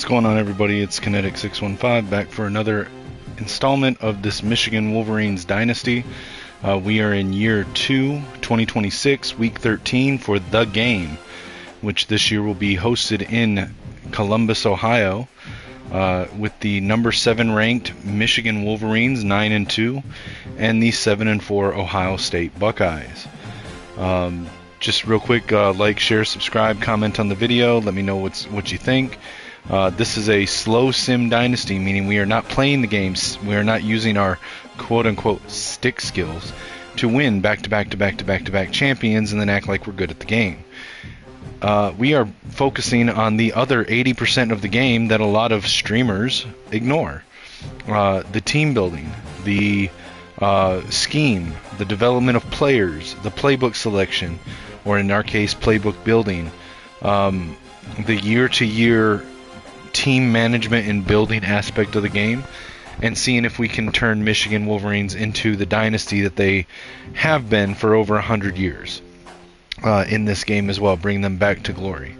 going on, everybody? It's Kinetic615 back for another installment of this Michigan Wolverines Dynasty. We are in year 2, 2026, week 13 for the game, which this year will be hosted in Columbus, Ohio, with the number 7 ranked Michigan Wolverines 9-2 and the 7-4 Ohio State Buckeyes. Just real quick, like, share, subscribe, comment on the video. Let me know what you think. This is a slow sim dynasty, meaning we are not playing the games. We are not using our quote-unquote stick skills to win back-to-back champions and then act like we're good at the game. We are focusing on the other 80% of the game that a lot of streamers ignore. The team building, the scheme, the development of players, the playbook selection, or in our case, playbook building, the year-to-year team management and building aspect of the game, and seeing if we can turn Michigan Wolverines into the dynasty that they have been for over 100 years in this game as well, bring them back to glory.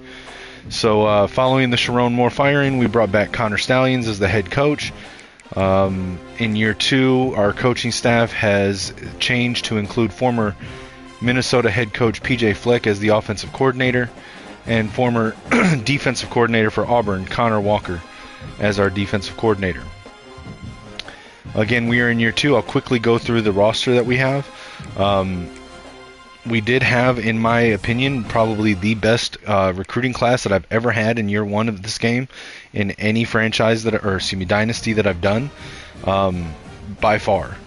So following the Sharon Moore firing, we brought back Connor Stalions as the head coach. In year 2, our coaching staff has changed to include former Minnesota head coach PJ Fleck as the offensive coordinator, and former defensive coordinator for Auburn, Connor Walker, as our defensive coordinator. Again, we are in year 2. I'll quickly go through the roster that we have. We did have, in my opinion, probably the best recruiting class that I've ever had in year 1 of this game in any franchise dynasty that I've done, by far.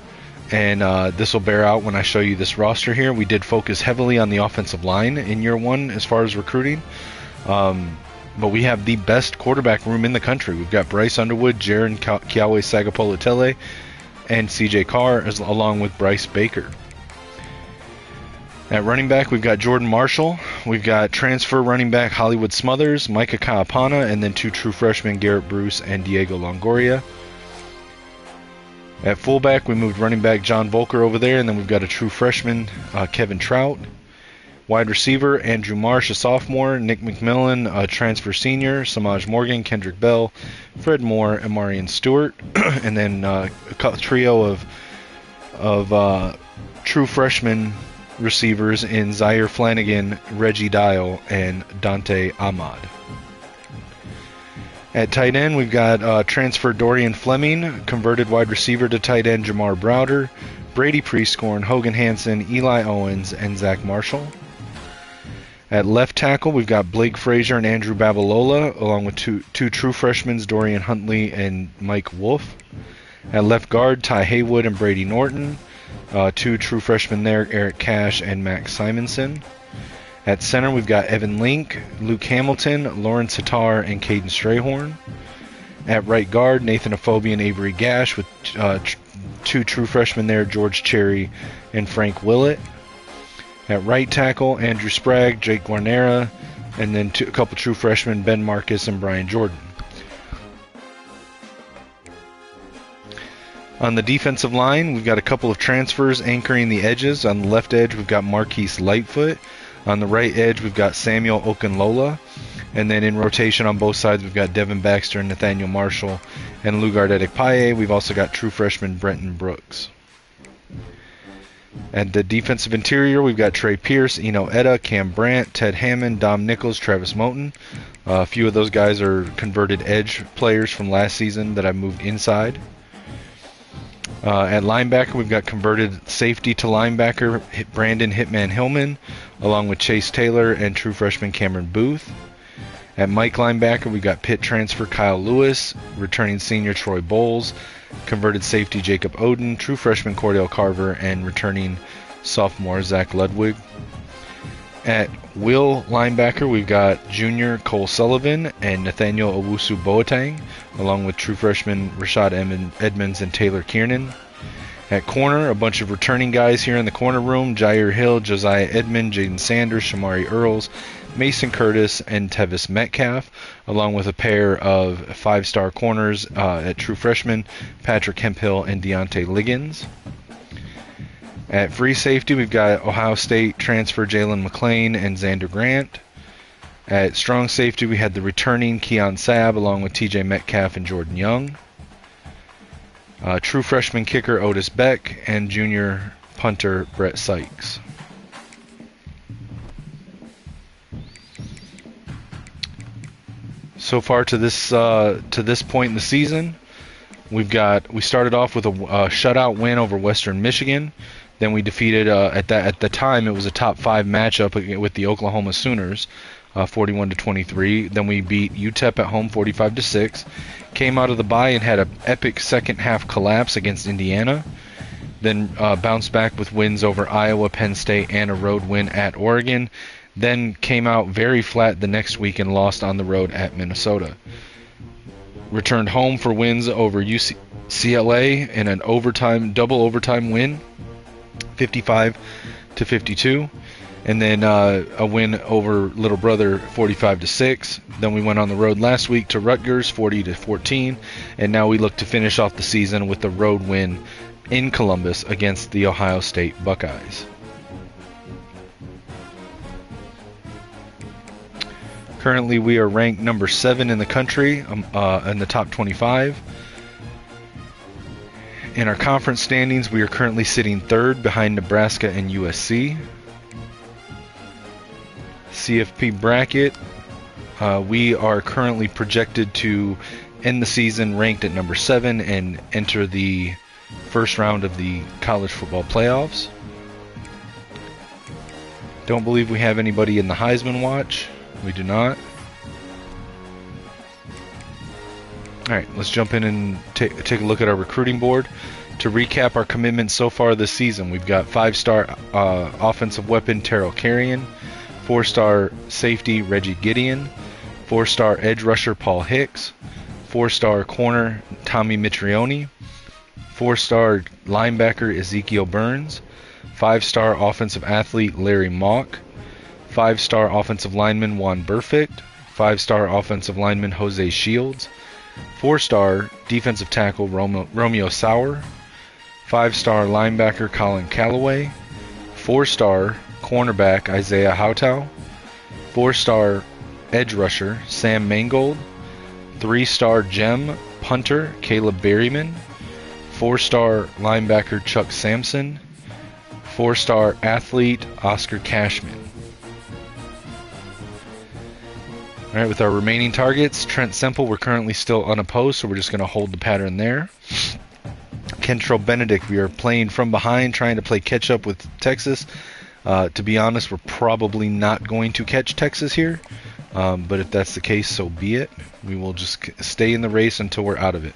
And this will bear out when I show you this roster here. We did focus heavily on the offensive line in year 1 as far as recruiting. But we have the best quarterback room in the country. We've got Bryce Underwood, Jaron Kiawe Sagapolotele, and CJ Carr, along with Bryce Baker. At running back, we've got Jordan Marshall. We've got transfer running back Hollywood Smothers, Micah Kaapana, and then 2 true freshmen, Garrett Bruce and Diego Longoria. At fullback, we moved running back John Volker over there, and then we've got a true freshman, Kevin Trout. Wide receiver, Andrew Marsh, a sophomore, Nick McMillan, a transfer senior, Samaj Morgan, Kendrick Bell, Fred Moore, and Marion Stewart. And then a trio of true freshman receivers in Zaire Flanagan, Reggie Dial, and Dante Ahmad. At tight end, we've got transfer Dorian Fleming, converted wide receiver to tight end Jamar Browder, Brady Prieskorn, Hogan Hansen, Eli Owens, and Zach Marshall. At left tackle, we've got Blake Frazier and Andrew Babalola, along with two true freshmen, Dorian Huntley and Mike Wolf. At left guard, Ty Haywood and Brady Norton. 2 true freshmen there, Eric Cash and Max Simonson. At center, we've got Evan Link, Luke Hamilton, Lawrence Hattar, and Caden Strayhorn. At right guard, Nathan Afobe and Avery Gash, with 2 true freshmen there, George Cherry and Frank Willett. At right tackle, Andrew Sprague, Jake Guarnera, and then a couple true freshmen, Ben Marcus and Brian Jordan. On the defensive line, we've got a couple of transfers anchoring the edges. On the left edge, we've got Marquise Lightfoot. On the right edge, we've got Samuel Okunlola. And then in rotation on both sides, we've got Devin Baxter and Nathaniel Marshall and Lugard Edekpaye. We've also got true freshman Brenton Brooks. At the defensive interior, we've got Trey Pierce, Eno Etta, Cam Brandt, Ted Hammond, Dom Nichols, Travis Moten. A few of those guys are converted edge players from last season that I moved inside. At linebacker, we've got converted safety to linebacker Brandon Hitman Hillman, along with Chase Taylor and true freshman Cameron Booth. At Mike linebacker, we've got Pitt transfer Kyle Lewis, returning senior Troy Bowles, converted safety Jacob Oden, true freshman Cordell Carver, and returning sophomore Zach Ludwig. At will linebacker, we've got junior Cole Sullivan and Nathaniel Owusu Boateng, along with true freshmen Rashad Edmonds and Taylor Kiernan. At corner, a bunch of returning guys here in the corner room: Jair Hill, Josiah Edmond, Jaden Sanders, Shamari Earls, Mason Curtis, and Tevis Metcalf, along with a pair of 5-star corners at true freshmen Patrick Hemphill and Deontay Liggins. At free safety, we've got Ohio State transfer Jalen McClain and Xander Grant. At strong safety, we had the returning Keon Sabb along with TJ Metcalf and Jordan Young. True freshman kicker Otis Beck and junior punter Brett Sykes. So far to this point in the season, we started off with a shutout win over Western Michigan. Then we defeated at the time it was a top 5 matchup with the Oklahoma Sooners, 41-23. Then we beat UTEP at home 45-6. Came out of the bye and had an epic second half collapse against Indiana. Then bounced back with wins over Iowa, Penn State, and a road win at Oregon. Then came out very flat the next week and lost on the road at Minnesota. Returned home for wins over UCLA in an double overtime win, 55-52, and then a win over Little Brother, 45-6. Then we went on the road last week to Rutgers, 40-14, and now we look to finish off the season with the road win in Columbus against the Ohio State Buckeyes. Currently, we are ranked number 7 in the country, in the top 25. In our conference standings, we are currently sitting 3rd behind Nebraska and USC. CFP bracket, we are currently projected to end the season ranked at number 7 and enter the first round of the college football playoffs. Don't believe we have anybody in the Heisman watch. We do not. Alright, let's jump in and take a look at our recruiting board. To recap our commitments so far this season, we've got 5-star offensive weapon Terrell Carrion, 4-star safety Reggie Gideon, 4-star edge rusher Paul Hicks, 4-star corner Tommy Mitrione, 4-star linebacker Ezekiel Burns, 5-star offensive athlete Larry Mock, 5-star offensive lineman Juan Burfict, 5-star offensive lineman Jose Shields, 4-star defensive tackle Romeo Sauer, 5-star linebacker Colin Callaway, 4-star cornerback Isaiah Houtow, 4-star edge rusher Sam Mangold, 3-star gem punter Caleb Berryman, 4-star linebacker Chuck Sampson, 4-star athlete Oscar Cashman. Alright, with our remaining targets, Trent Semple, we're currently still unopposed, so we're just going to hold the pattern there. Kentrell Benedict, we are playing from behind, trying to play catch up with Texas. To be honest, we're probably not going to catch Texas here, but if that's the case, so be it. We will just stay in the race until we're out of it.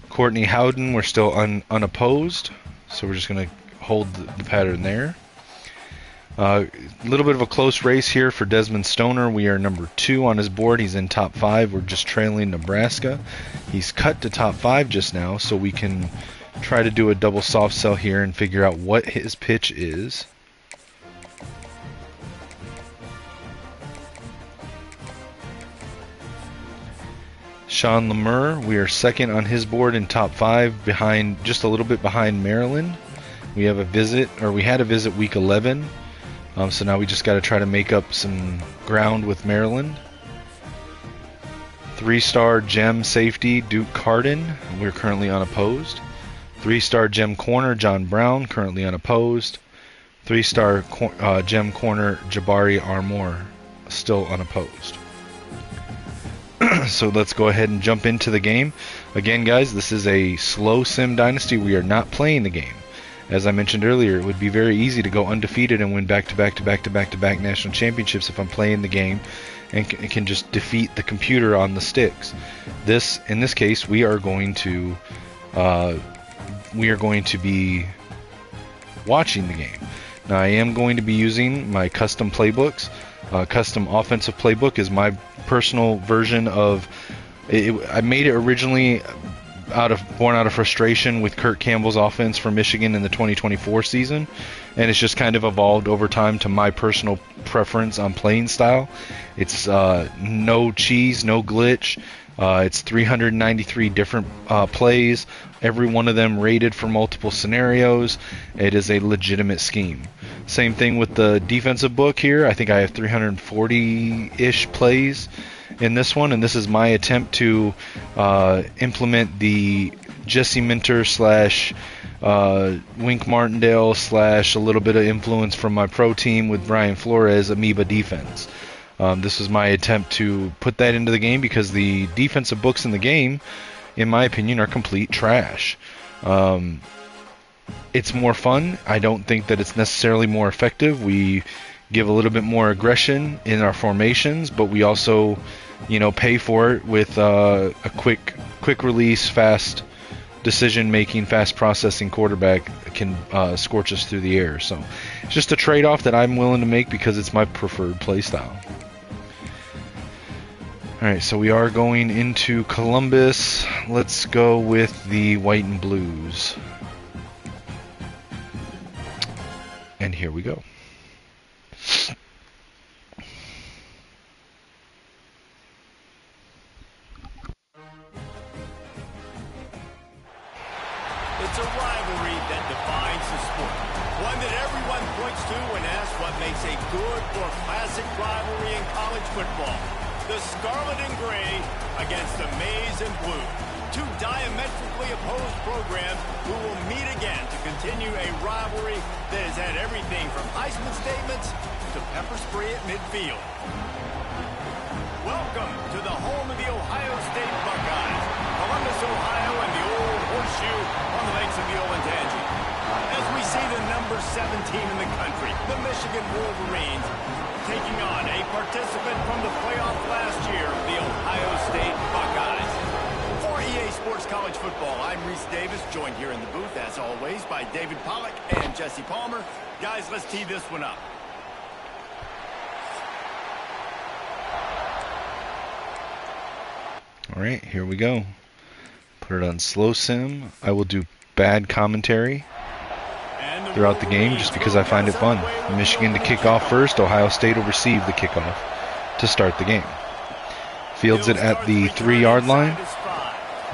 Courtney Howden, we're still unopposed, so we're just going to hold the pattern there. A little bit of a close race here for Desmond Stoner. We are number 2 on his board. He's in top 5. We're just trailing Nebraska. He's cut to top 5 just now, so we can try to do a double soft sell here and figure out what his pitch is. Sean Lemur, we are 2nd on his board in top 5, behind, just a little bit behind Maryland. We had a visit week 11. So now we just got to try to make up some ground with Maryland. 3-star gem safety Duke Carden, we're currently unopposed. 3-star gem corner John Brown, currently unopposed. 3-star gem corner Jabari Armour, still unopposed. So let's go ahead and jump into the game. Again, guys, this is a slow sim dynasty. We are not playing the game. As I mentioned earlier, it would be very easy to go undefeated and win back-to-back national championships if I'm playing the game and can just defeat the computer on the sticks. In this case, we are going to be watching the game. Now, I am going to be using my custom playbooks. Custom offensive playbook is my personal version of it. I made it originally born out of frustration with Kirk Campbell's offense for Michigan in the 2024 season, and it's just kind of evolved over time to my personal preference on playing style. It's no cheese, no glitch. It's 393 different plays, every one of them rated for multiple scenarios. It is a legitimate scheme. Same thing with the defensive book here. I think I have 340-ish plays in this one, and this is my attempt to implement the Jesse Minter slash Wink Martindale slash a little bit of influence from my pro team with Brian Flores amoeba defense. This was my attempt to put that into the game because the defensive books in the game, in my opinion, are complete trash. It's more fun. I don't think that it's necessarily more effective. We give a little bit more aggression in our formations, but we also, pay for it with a quick release, fast decision-making, fast processing quarterback can scorch us through the air. So it's just a trade-off that I'm willing to make because it's my preferred play style. Alright, so we are going into Columbus. Let's go with the white and blues. And here we go. It's a rivalry that defines the sport. One that everyone points to when asked what makes a good or classic rivalry in college football. The Scarlet and Gray against the Maize and Blue. Two diametrically opposed programs who will meet again to continue a rivalry that has had everything from Heisman statements to pepper spray at midfield. Welcome to the home of the Ohio State Buckeyes. Columbus, Ohio, and the old horseshoe on the banks of the Olentangy. As we see the number 17 in the country, the Michigan Wolverines, taking on a participant from the playoff last year, the Ohio State Buckeyes. For EA Sports College Football, I'm Reese Davis, joined here in the booth, as always, by David Pollack and Jesse Palmer. Guys, let's tee this one up. All right, here we go. Put it on slow sim. I will do bad commentary throughout the game just because I find it fun. Michigan to kick off first. Ohio State will receive the kickoff to start the game. Fields it at the 3-yard line.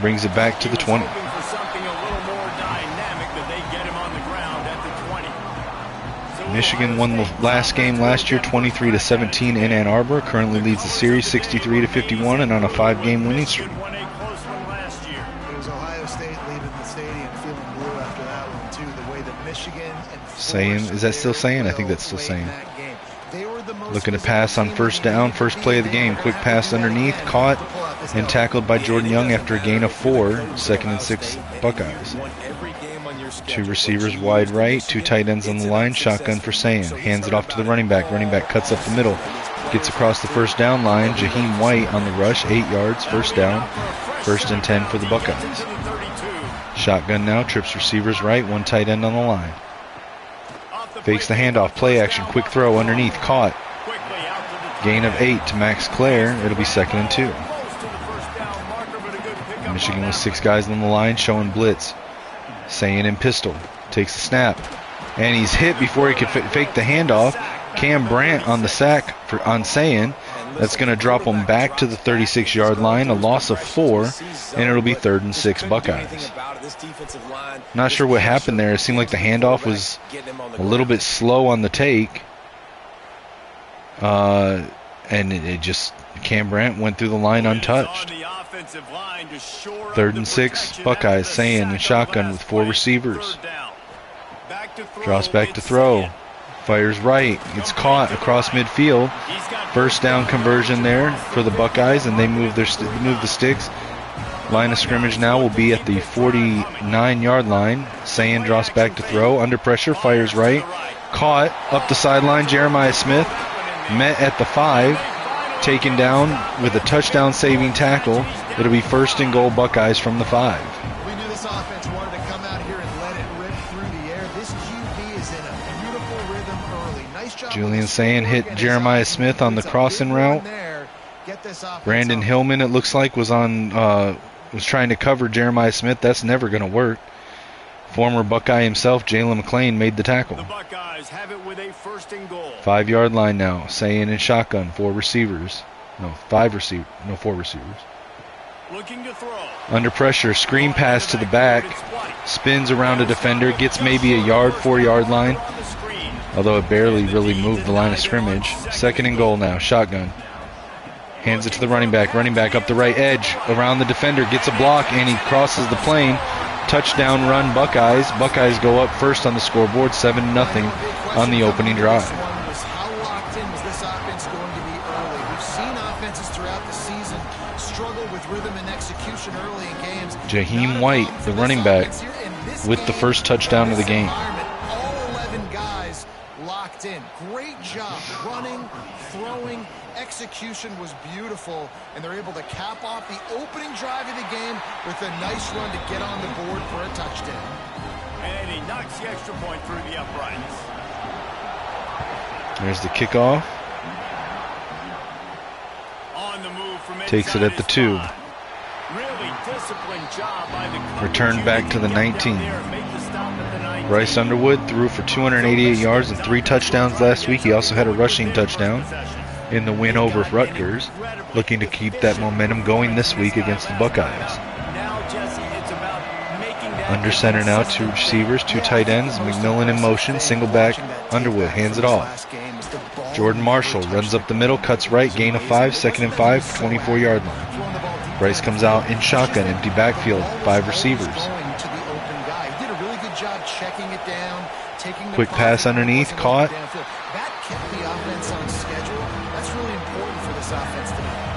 Brings it back to the 20. Michigan won the last game last year 23-17 in Ann Arbor. Currently leads the series 63-51 and on a 5-game winning streak. It was Ohio State leaving the stadium feeling blue after that one too. The way that Michigan and saying, is that still saying? I think that's still saying. Looking to pass on first down, first play of the game. Quick pass underneath, caught and tackled by Jordan Young after a gain of 4. 2nd and 6 Buckeyes. 2 receivers wide right, 2 tight ends on the line. Shotgun for Sayin. Hands it off to the running back. Running back cuts up the middle. Gets across the first down line. Jaheim White on the rush. 8 yards. First down. 1st and 10 for the Buckeyes. Shotgun now. Trips receivers right. 1 tight end on the line. Fakes the handoff. Play action. Quick throw underneath. Caught. Gain of 8 to Max Clare. It'll be 2nd and 2. Michigan with 6 guys on the line showing blitz. Sayin in pistol. Takes the snap. And he's hit before he could fake the handoff. Cam Brandt on the sack on Sayin. That's going to drop him back to the 36-yard line. A loss of 4. And it'll be 3rd and 6 Buckeyes. Not sure what happened there. It seemed like the handoff was a little bit slow on the take. And it just, Cam Brandt went through the line untouched. 3rd and 6 Buckeyes. Sayin in shotgun with 4 receivers. Drops back to throw. Fires right. It's caught across midfield. First down conversion there for the Buckeyes, and they move the sticks. Line of scrimmage now will be at the 49-yard line. Sayin drops back to throw. Under pressure. Fires right. Caught up the sideline. Jeremiah Smith met at the 5. Taken down with a touchdown-saving tackle. It'll be 1st and goal Buckeyes from the 5. We knew this offense wanted to come out here and let it rip through the air. This QB is in a beautiful rhythm early. Nice job. Julian Sayin hit Jeremiah Smith on the crossing route. Brandon Hillman, it looks like, was trying to cover Jeremiah Smith. That's never going to work. Former Buckeye himself, Jalen McClain, made the tackle. The Buckeyes have it with a 1st and goal. 5-yard line now. Sayin in shotgun. 4 receivers. No, 5 receivers. No, 4 receivers. Looking to throw. Under pressure, screen pass to the back, spins around a defender, gets maybe a yard, 4-yard line, although it barely really moved the line of scrimmage. 2nd and goal now, shotgun. Hands it to the running back up the right edge, around the defender, gets a block, and he crosses the plane. Touchdown run, Buckeyes. Buckeyes go up first on the scoreboard, 7-0 on the opening drive. How locked in was this offense going to be early? We've seen offenses throughout the season struggle with rhythm and execution early in games. Jaheim White, the running back, with the first touchdown of the game. All 11 guys locked in. Great job running, throwing. Execution was beautiful, and they're able to cap off the opening drive of the game with a nice run to get on the board for a touchdown. And he knocks the extra point through the uprights. There's the kickoff. On the move from Takes it at the 2. Really disciplined job by the Returned back to the 19. Bryce Underwood threw for 288 yards and 3 touchdowns last week. He also had a rushing touchdown in the win over Rutgers, looking to keep that momentum going this week against the Buckeyes. Under center now, 2 receivers, 2 tight ends, McMillan in motion, single back, Underwood hands it off. Jordan Marshall runs up the middle, cuts right, gain of 5, 2nd and 5, 24-yard line. Bryce comes out in shotgun, empty backfield, 5 receivers. Quick pass underneath, caught.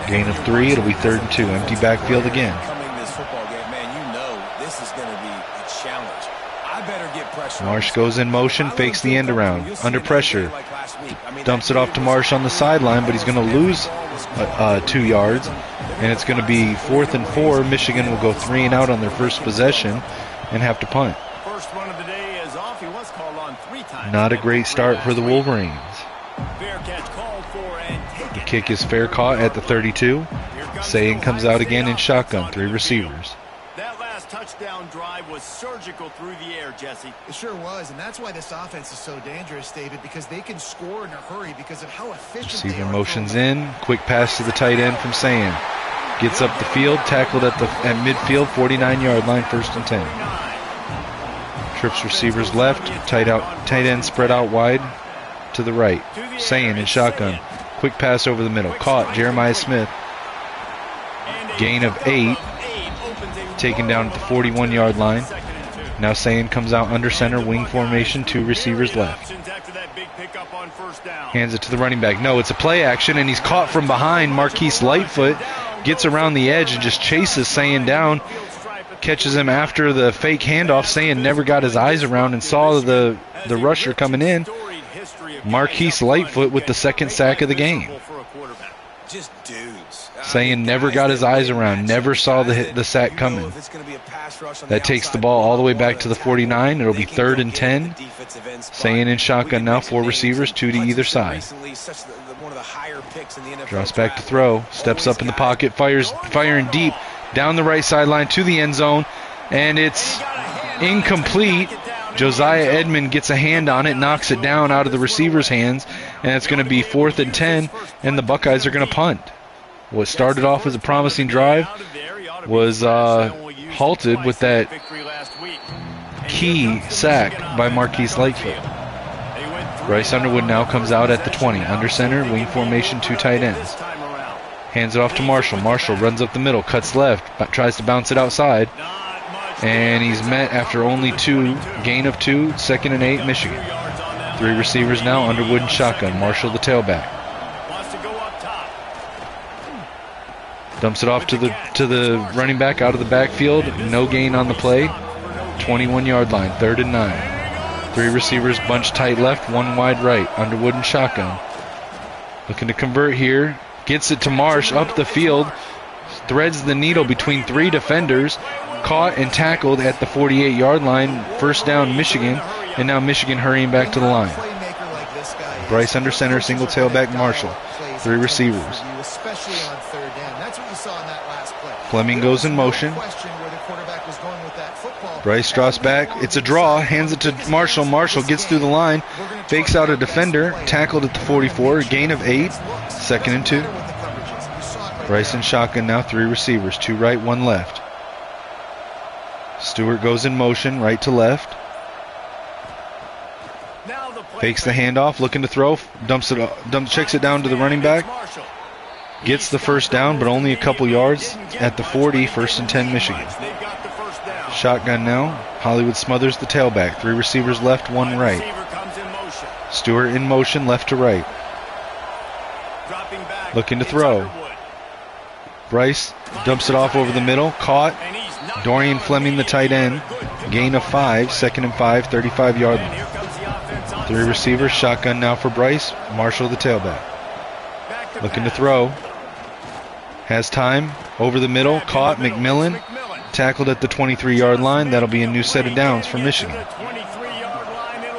Gain of 3, it'll be 3rd and 2, empty backfield again. Marsh goes in motion, fakes the end around, under pressure. Dumps it off to Marsh on the sideline, but he's going to lose 2 yards, and it's going to be 4th and 4. Michigan will go 3 and out on their first possession and have to punt. First run of the day is off. He was called on 3 times. Not a great start for the Wolverines. Fair catch called for and taken. The kick is fair, caught at the 32. Sayin comes out again in shotgun, 3 receivers. That last touchdown drive was surgical through the air, Jesse. It sure was, and that's why this offense is so dangerous, David, because they can score in a hurry because of how efficient they Receiver are. motions in, quick pass to the tight end from Sayin. Gets up the field, tackled at midfield, 49-yard line, 1st and 10. Trips receivers left, tight end spread out wide to the right. Sayin in shotgun, quick pass over the middle, caught Jeremiah Smith. Gain of 8, taken down at the 41-yard line. Now Sayin comes out under center, wing formation, 2 receivers left. Hands it to the running back. No, it's a play action, and he's caught from behind. Marquise Lightfoot gets around the edge and just chases Sayin down. Catches him after the fake handoff. Sayin never got his eyes around and saw the rusher coming in. Marquise Lightfoot with the 2nd sack of the game. Just dudes. Sayin never got his eyes around, never saw the sack coming. That takes the ball all the way back to the 49. It'll be 3rd and 10. Sayin in shotgun now, 4 receivers, 2 to either side. Drops back to throw, steps up in the pocket, firing deep down the right sideline to the end zone, and it's incomplete. Josiah Edmond gets a hand on it, knocks it down out of the receiver's hands, and it's going to be 4th and 10, and the Buckeyes are going to punt. What started off as a promising drive was halted with that key sack by Marquise Lightfoot. Bryce Underwood now comes out at the 20, under center, wing formation, 2 tight ends. Hands it off to Marshall. Marshall runs up the middle, cuts left, tries to bounce it outside. And he's met after only 2, gain of 2, 2nd and 8, Michigan. 3 receivers now, Underwood and shotgun. Marshall the tailback. Dumps it off to the running back out of the backfield. No gain on the play. 21-yard line, 3rd and 9. 3 receivers bunched tight left, 1 wide right. Underwood and shotgun. Looking to convert here. Gets it to Marsh up the field. Threads the needle between 3 defenders. Caught and tackled at the 48-yard line. 1st down, Michigan. And now Michigan hurrying back to the line. Bryce under center, single tailback, Marshall. 3 receivers. Fleming goes in motion. Bryce drops back. It's a draw. Hands it to Marshall. Marshall gets through the line. Fakes out a defender. Tackled at the 44. Gain of 8. 2nd and 2. Bryson shotgun now, 3 receivers, 2 right, 1 left. Stewart goes in motion, right to left. Fakes the handoff, looking to throw, checks it down to the running back. Gets the first down, but only a couple yards at the 40, 1st and 10 Michigan. Shotgun now, Hollywood Smothers the tailback, 3 receivers left, 1 right. Stewart in motion, left to right. Looking to throw. Bryce dumps it off over the middle, caught. Dorian Fleming the tight end, gain of 5, 2nd and 5, 35-yard line. 3 receivers, shotgun now for Bryce, Marshall the tailback. Looking to throw. Has time, over the middle, caught, McMillan, tackled at the 23-yard line. That'll be a new set of downs for Michigan.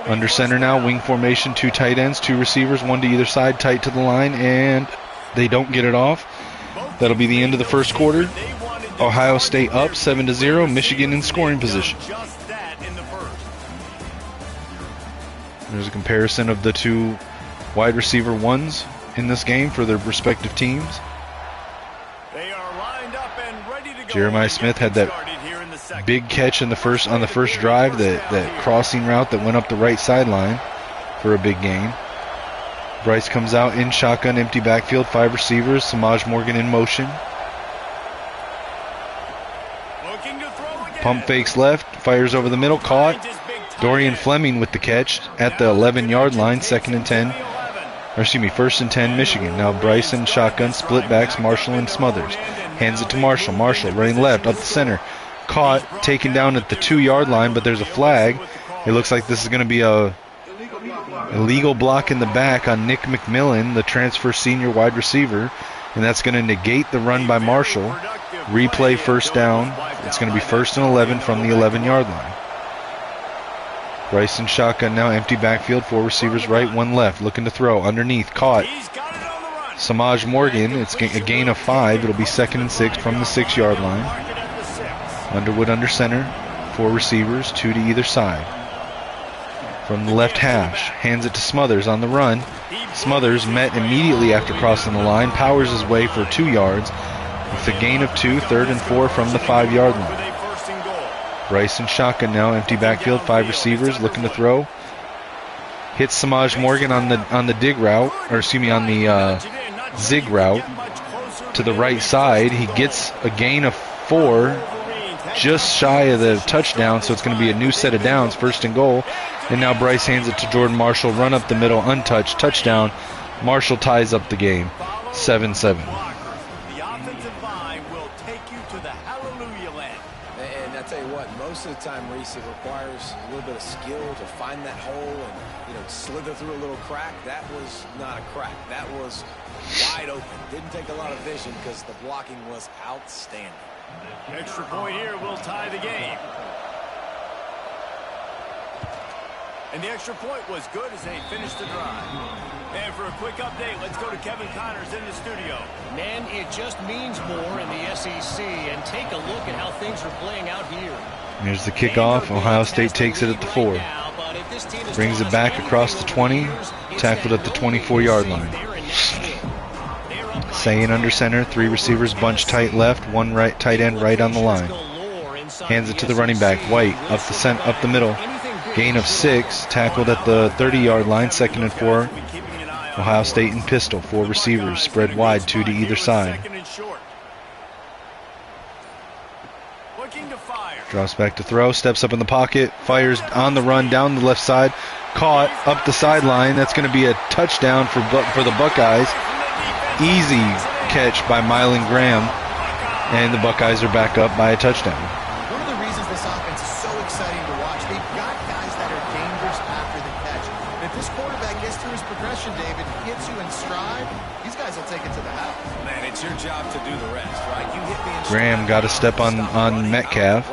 Under center now, wing formation, 2 tight ends, 2 receivers, 1 to either side, tight to the line, and they don't get it off. That'll be the end of the first quarter. Ohio State up 7-0, Michigan in scoring position. There's a comparison of the 2 wide receiver ones in this game for their respective teams. Jeremiah Smith had that big catch in the first drive, that crossing route that went up the right sideline for a big gain. Bryce comes out in shotgun, empty backfield, 5 receivers, Samaj Morgan in motion. Pump fakes left, fires over the middle, caught. Dorian Fleming with the catch at the 11-yard line, 2nd and 10. Or excuse me, 1st and 10 Michigan. Now Bryson shotgun, split backs, Marshall and Smothers. Hands it to Marshall. Marshall running left, up the center. Caught, taken down at the 2-yard line, but there's a flag. It looks like this is going to be a illegal block in the back on Nick McMillan, the transfer senior wide receiver. And that's going to negate the run by Marshall. Replay first down. It's going to be 1st and 11 from the 11-yard line. Bryson shotgun now, empty backfield, 4 receivers right, 1 left, looking to throw, underneath, caught. Samaj Morgan, it's a gain of 5, it'll be 2nd and 6 from the 6-yard line. Underwood under center, 4 receivers, 2 to either side. From the left hash, hands it to Smothers on the run. Smothers met immediately after crossing the line, powers his way for 2 yards. It's a gain of 2, 3rd and 4 from the 5-yard line. Bryson shotgun now, empty backfield, 5 receivers, looking to throw. Hits Samaj Morgan on the dig route, or excuse me, on the zig route to the right side. He gets a gain of 4, just shy of the touchdown, so it's going to be a new set of downs, 1st and goal. And now Bryce hands it to Jordan Marshall, run up the middle, untouched, touchdown. Marshall ties up the game, 7-7. Most of the time, Reese, it requires a little bit of skill to find that hole and, slither through a little crack. That was not a crack. That was wide open. Didn't take a lot of vision because the blocking was outstanding. Extra point here will tie the game. And the extra point was good as they finished the drive. And for a quick update, let's go to Kevin Connors in the studio. Man, it just means more in the SEC. And take a look at how things are playing out here. Here's the kickoff. Ohio State takes it at the 4. Brings it back across the 20. Tackled at the 24-yard line. Sayin under center. 3 receivers bunched tight left. 1 right tight end right on the line. Hands it to the running back. White up the middle. Gain of 6. Tackled at the 30-yard line. 2nd and 4. Ohio State in pistol. 4 receivers. Spread wide. 2 to either side. Drops back to throw, steps up in the pocket, fires on the run down the left side, caught up the sideline. That's going to be a touchdown for the Buckeyes. Easy catch by Mylan Graham, and the Buckeyes are back up by a touchdown. One of the reasons this offense is so exciting to watch, they've got guys that are dangerous after the catch. And if this quarterback gets through his progression, David, hits you in stride, these guys will take it to the house. Man, it's your job to do the rest, right? You hit me in Graham got a step on Metcalf.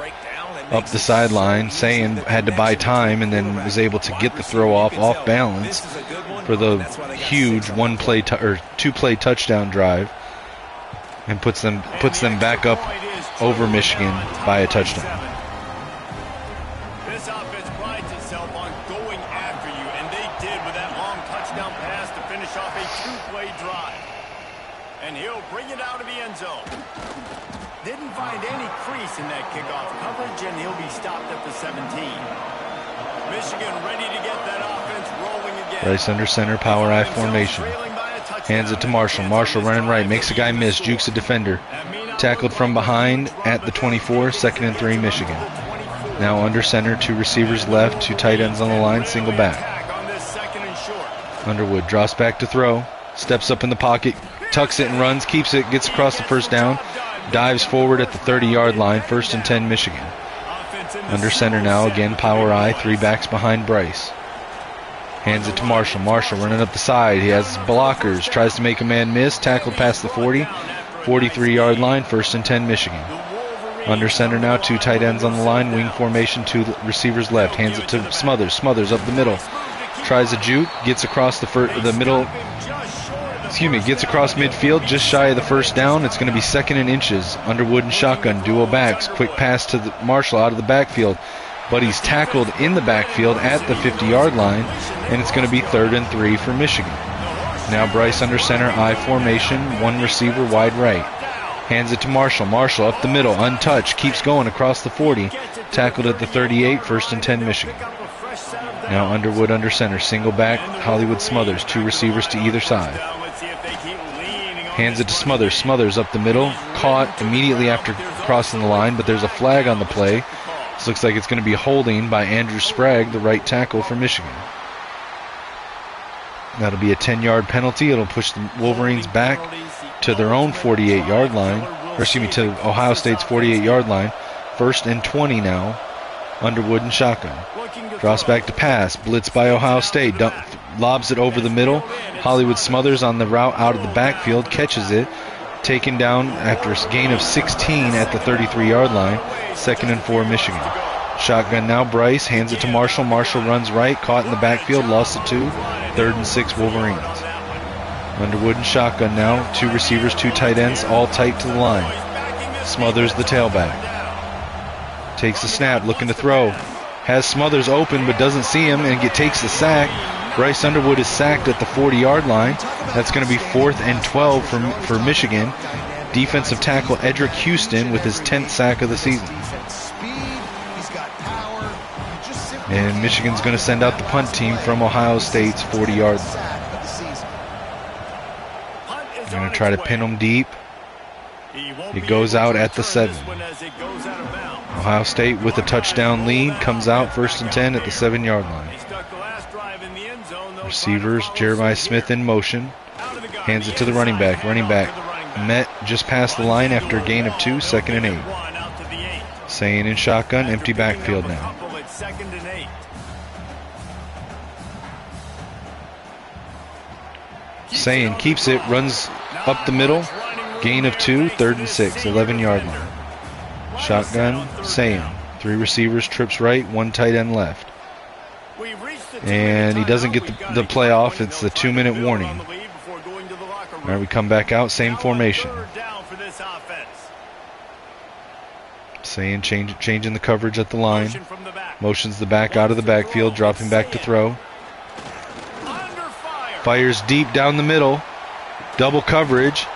Up the sideline, Sayin had to buy time and then was able to get the throw off balance for the huge 2-play touchdown drive, and puts them back up over Michigan by a touchdown. This offense prides itself on going after you, and they did with that long touchdown pass to finish off a 2-play drive. And he'll bring it out of the end zone. Didn't find any crease in that kickoff coverage, and he'll be stopped at the 17. Michigan ready to get that offense rolling again. Bryce under center, power I formation. Hands it to Marshall. Marshall running right, makes a guy miss, jukes a defender. Tackled from behind at the 24, 2nd and 3, Michigan. Now under center, 2 receivers left, 2 tight ends on the line, single back. Underwood drops back to throw, steps up in the pocket, tucks it and runs, keeps it, gets across the first down, dives forward at the 30-yard line, 1st and 10, Michigan. Under center now, again, power I, 3 backs behind Bryce. Hands it to Marshall. Marshall running up the side. He has blockers, tries to make a man miss, tackled past the 40, 43-yard line, 1st and 10, Michigan. Under center now, 2 tight ends on the line, wing formation, 2 receivers left. Hands it to Smothers. Smothers up the middle. Tries a juke, gets across the middle. Gets across midfield, just shy of the first down. It's going to be 2nd and inches. Underwood and shotgun, dual backs. Quick pass to Marshall out of the backfield. But he's tackled in the backfield at the 50-yard line, and it's going to be 3rd and 3 for Michigan. Now Bryce under center, I formation, 1 receiver wide right. Hands it to Marshall. Marshall up the middle, untouched, keeps going across the 40. Tackled at the 38, 1st and 10, Michigan. Now Underwood under center, single back, Hollywood Smothers, 2 receivers to either side. Hands it to Smothers. Smothers up the middle, caught immediately after crossing the line, but there's a flag on the play. This looks like it's going to be holding by Andrew Sprague, the right tackle for Michigan. That'll be a 10-yard penalty. It'll push the Wolverines back to their own 48-yard line, or excuse me, to Ohio State's 48-yard line. 1st and 20 now. Underwood and shotgun. Drops back to pass. Blitz by Ohio State. Lobs it over the middle. Hollywood Smothers on the route out of the backfield. Catches it. Taken down after a gain of 16 at the 33-yard line. 2nd and 4, Michigan. Shotgun now, Bryce. Hands it to Marshall. Marshall runs right. Caught in the backfield. Lost it 2. 3rd and 6, Wolverines. Underwood and shotgun now. 2 receivers, 2 tight ends, all tight to the line. Smothers the tailback. Takes the snap, looking to throw. Has Smothers open but doesn't see him and takes the sack. Bryce Underwood is sacked at the 40-yard line. That's going to be 4th and 12 for Michigan. Defensive tackle Edric Houston with his 10th sack of the season. And Michigan's going to send out the punt team from Ohio State's 40-yard line. They're going to try to pin them deep. It goes out at the 7. Ohio State with a touchdown lead comes out 1st and 10 at the 7-yard line. Receivers, Jeremiah Smith in motion. Hands it to the running back. Running back met just past the line after a gain of 2, 2nd and 8. Sayin in shotgun, empty backfield now. Sayin keeps it, runs up the middle. Gain of 2, 3rd and 6, 11-yard line. Shotgun, Sayin. 3 receivers, trips right, 1 tight end left. And he doesn't get the play off. It's the 2-minute warning. All right, we come back out, same formation. Sayin changing the coverage at the line. Motions the back out of the backfield, dropping back to throw. Fires deep down the middle. Double coverage.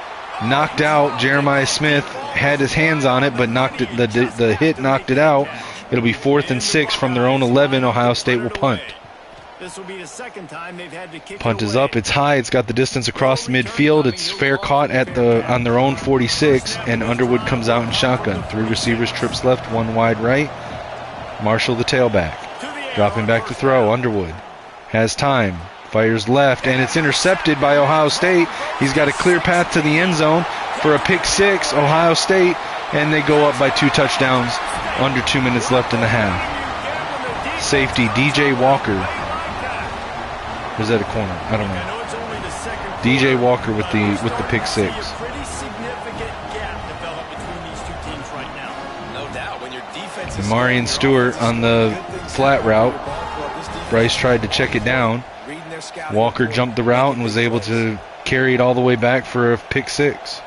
Knocked out. Jeremiah Smith had his hands on it, but knocked it. The hit knocked it out. It'll be 4th and 6 from their own 11. Ohio State will punt. This will be the second time they've had to kick punt is up. It's high. It's got the distance across midfield. It's fair caught on their own 46, and Underwood comes out in shotgun. 3 receivers, trips left, 1 wide right. Marshall the tailback. Dropping back to throw. Underwood has time. Fires left, and it's intercepted by Ohio State. He's got a clear path to the end zone for a pick 6, Ohio State, and they go up by 2 touchdowns under 2 minutes left in the half. Safety, DJ Walker. Or is that a corner? I don't know. DJ Walker with the pick 6. And Marion Stewart on the flat route. Bryce tried to check it down. Walker jumped the route and was able to carry it all the way back for a pick 6.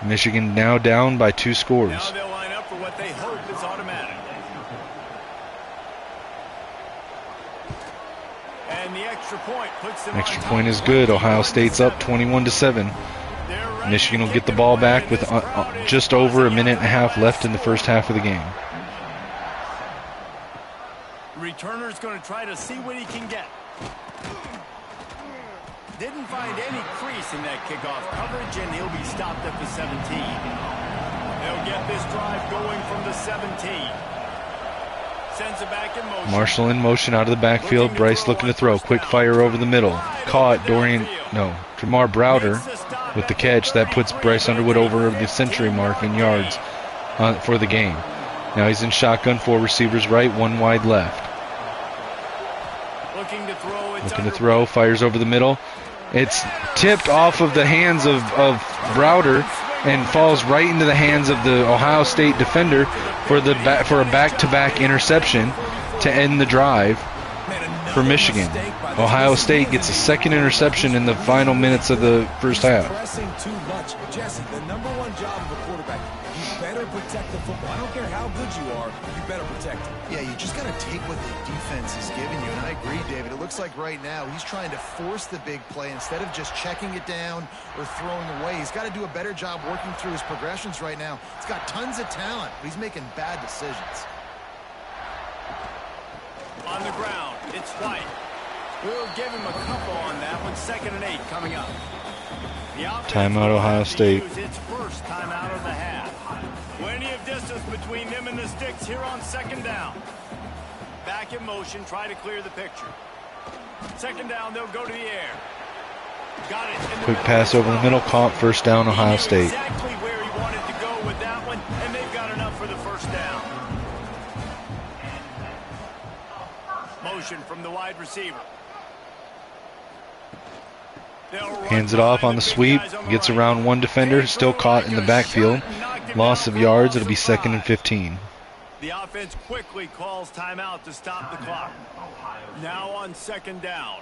Michigan now down by 2 scores. Now they'll line up for what they hope is automatic. And the extra point puts them Extra on point top is good. Ohio State's up 21-7. 21-7. They're ready Michigan to will kick get the it ball away, back and with this crowd is just over a buzzing minute and a half out left in the that first half of the game. Returner's going to try to see what he can get. Didn't find any crease in that kickoff coverage, and he'll be stopped at the 17. They'll get this drive going from the 17. Sends it back in motion. Marshall in motion out of the backfield. Bryce looking to throw. Quick fire over the middle. Caught. Jamar Browder with the catch. That puts Bryce Underwood over the century mark in yards for the game. Now he's in shotgun. 4 receivers right, 1 wide left. Looking to throw. Fires over the middle. It's tipped off of the hands of Browder and falls right into the hands of the Ohio State defender for a back-to-back interception to end the drive for Michigan. Ohio State gets a second interception in the final minutes of the first half. Pressing too much. Jesse, the number one job of a quarterback, you better protect the football. I don't care how good you are, you better protect it. Yeah, you just got to take what the defense is giving you. And I agree, David. It looks like right now he's trying to force the big play instead of just checking it down or throwing away. He's got to do a better job working through his progressions right now. He's got tons of talent, but he's making bad decisions. On the ground, it's White. We'll give him a couple on that one. 2nd and 8 coming up. Timeout, Ohio State. Its first timeout of the half. Plenty of distance between them and the sticks here on 2nd down. Back in motion, try to clear the picture. 2nd down, they'll go to the air. Got it. Quick pass over the middle, caught. 1st down, Ohio State. Exactly where he wanted to go with that one, and they've got enough for the 1st down. Motion from the wide receiver. Hands it off on the sweep. Gets around 1 defender. Still caught in the backfield. Loss of yards. It'll be 2nd and 15. The offense quickly calls timeout to stop the clock. Now on 2nd down.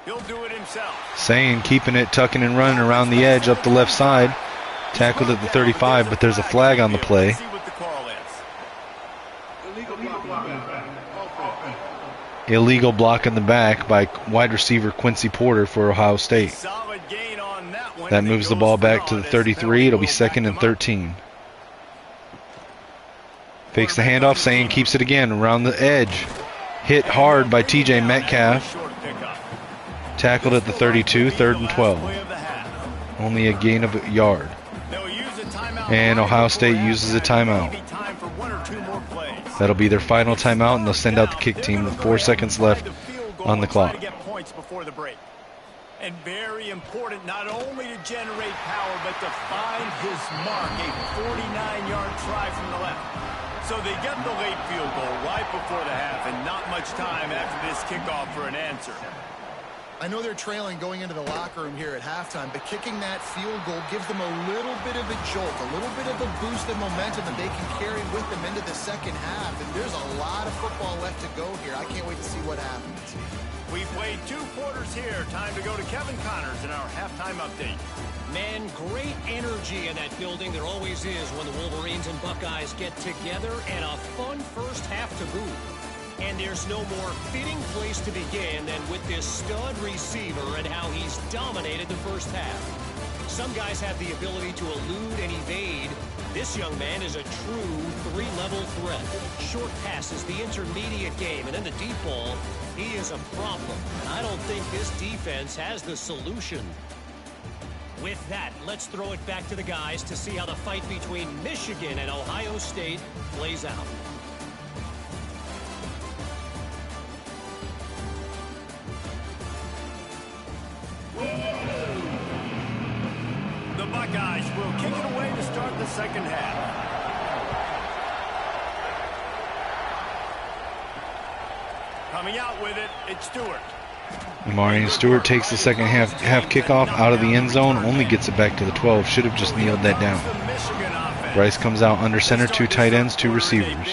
He'll do it himself. Saying keeping it, tucking and running around the edge up the left side. Tackled at the 35, but there's a flag on the play. Illegal block in the back by wide receiver Quincy Porter for Ohio State. That moves the ball back to the 33. It'll be 2nd and 13. Fakes the handoff. Saying keeps it again around the edge. Hit hard by TJ Metcalf. Tackled at the 32. 3rd and 12. Only a gain of a yard. And Ohio State uses a timeout. That'll be their final timeout, and they'll send out the kick team with 4 seconds left on the clock. And very important not only to generate power, but to find his mark, a 49-yard try from the left. So they get the late field goal right before the half, and not much time after this kickoff for an answer. I know they're trailing going into the locker room here at halftime, but kicking that field goal gives them a little bit of a jolt, a little bit of a boost of momentum that they can carry with them into the 2nd half. And there's a lot of football left to go here. I can't wait to see what happens. We played 2 quarters here. Time to go to Kevin Connors in our halftime update. Man, great energy in that building. There always is when the Wolverines and Buckeyes get together, and a fun first half to boot. And there's no more fitting place to begin than with this stud receiver and how he's dominated the first half. Some guys have the ability to elude and evade. This young man is a true 3-level threat. Short passes, the intermediate game, and then the deep ball. He is a problem, and I don't think this defense has the solution. With that, let's throw it back to the guys to see how the fight between Michigan and Ohio State plays out. The Buckeyes will kick it away to start the 2nd half. Coming out with it, it's Stewart. Marion Stewart takes the 2nd half kickoff out of the end zone, only gets it back to the 12. Should have just kneeled that down. Bryce comes out under center, 2 tight ends, 2 receivers.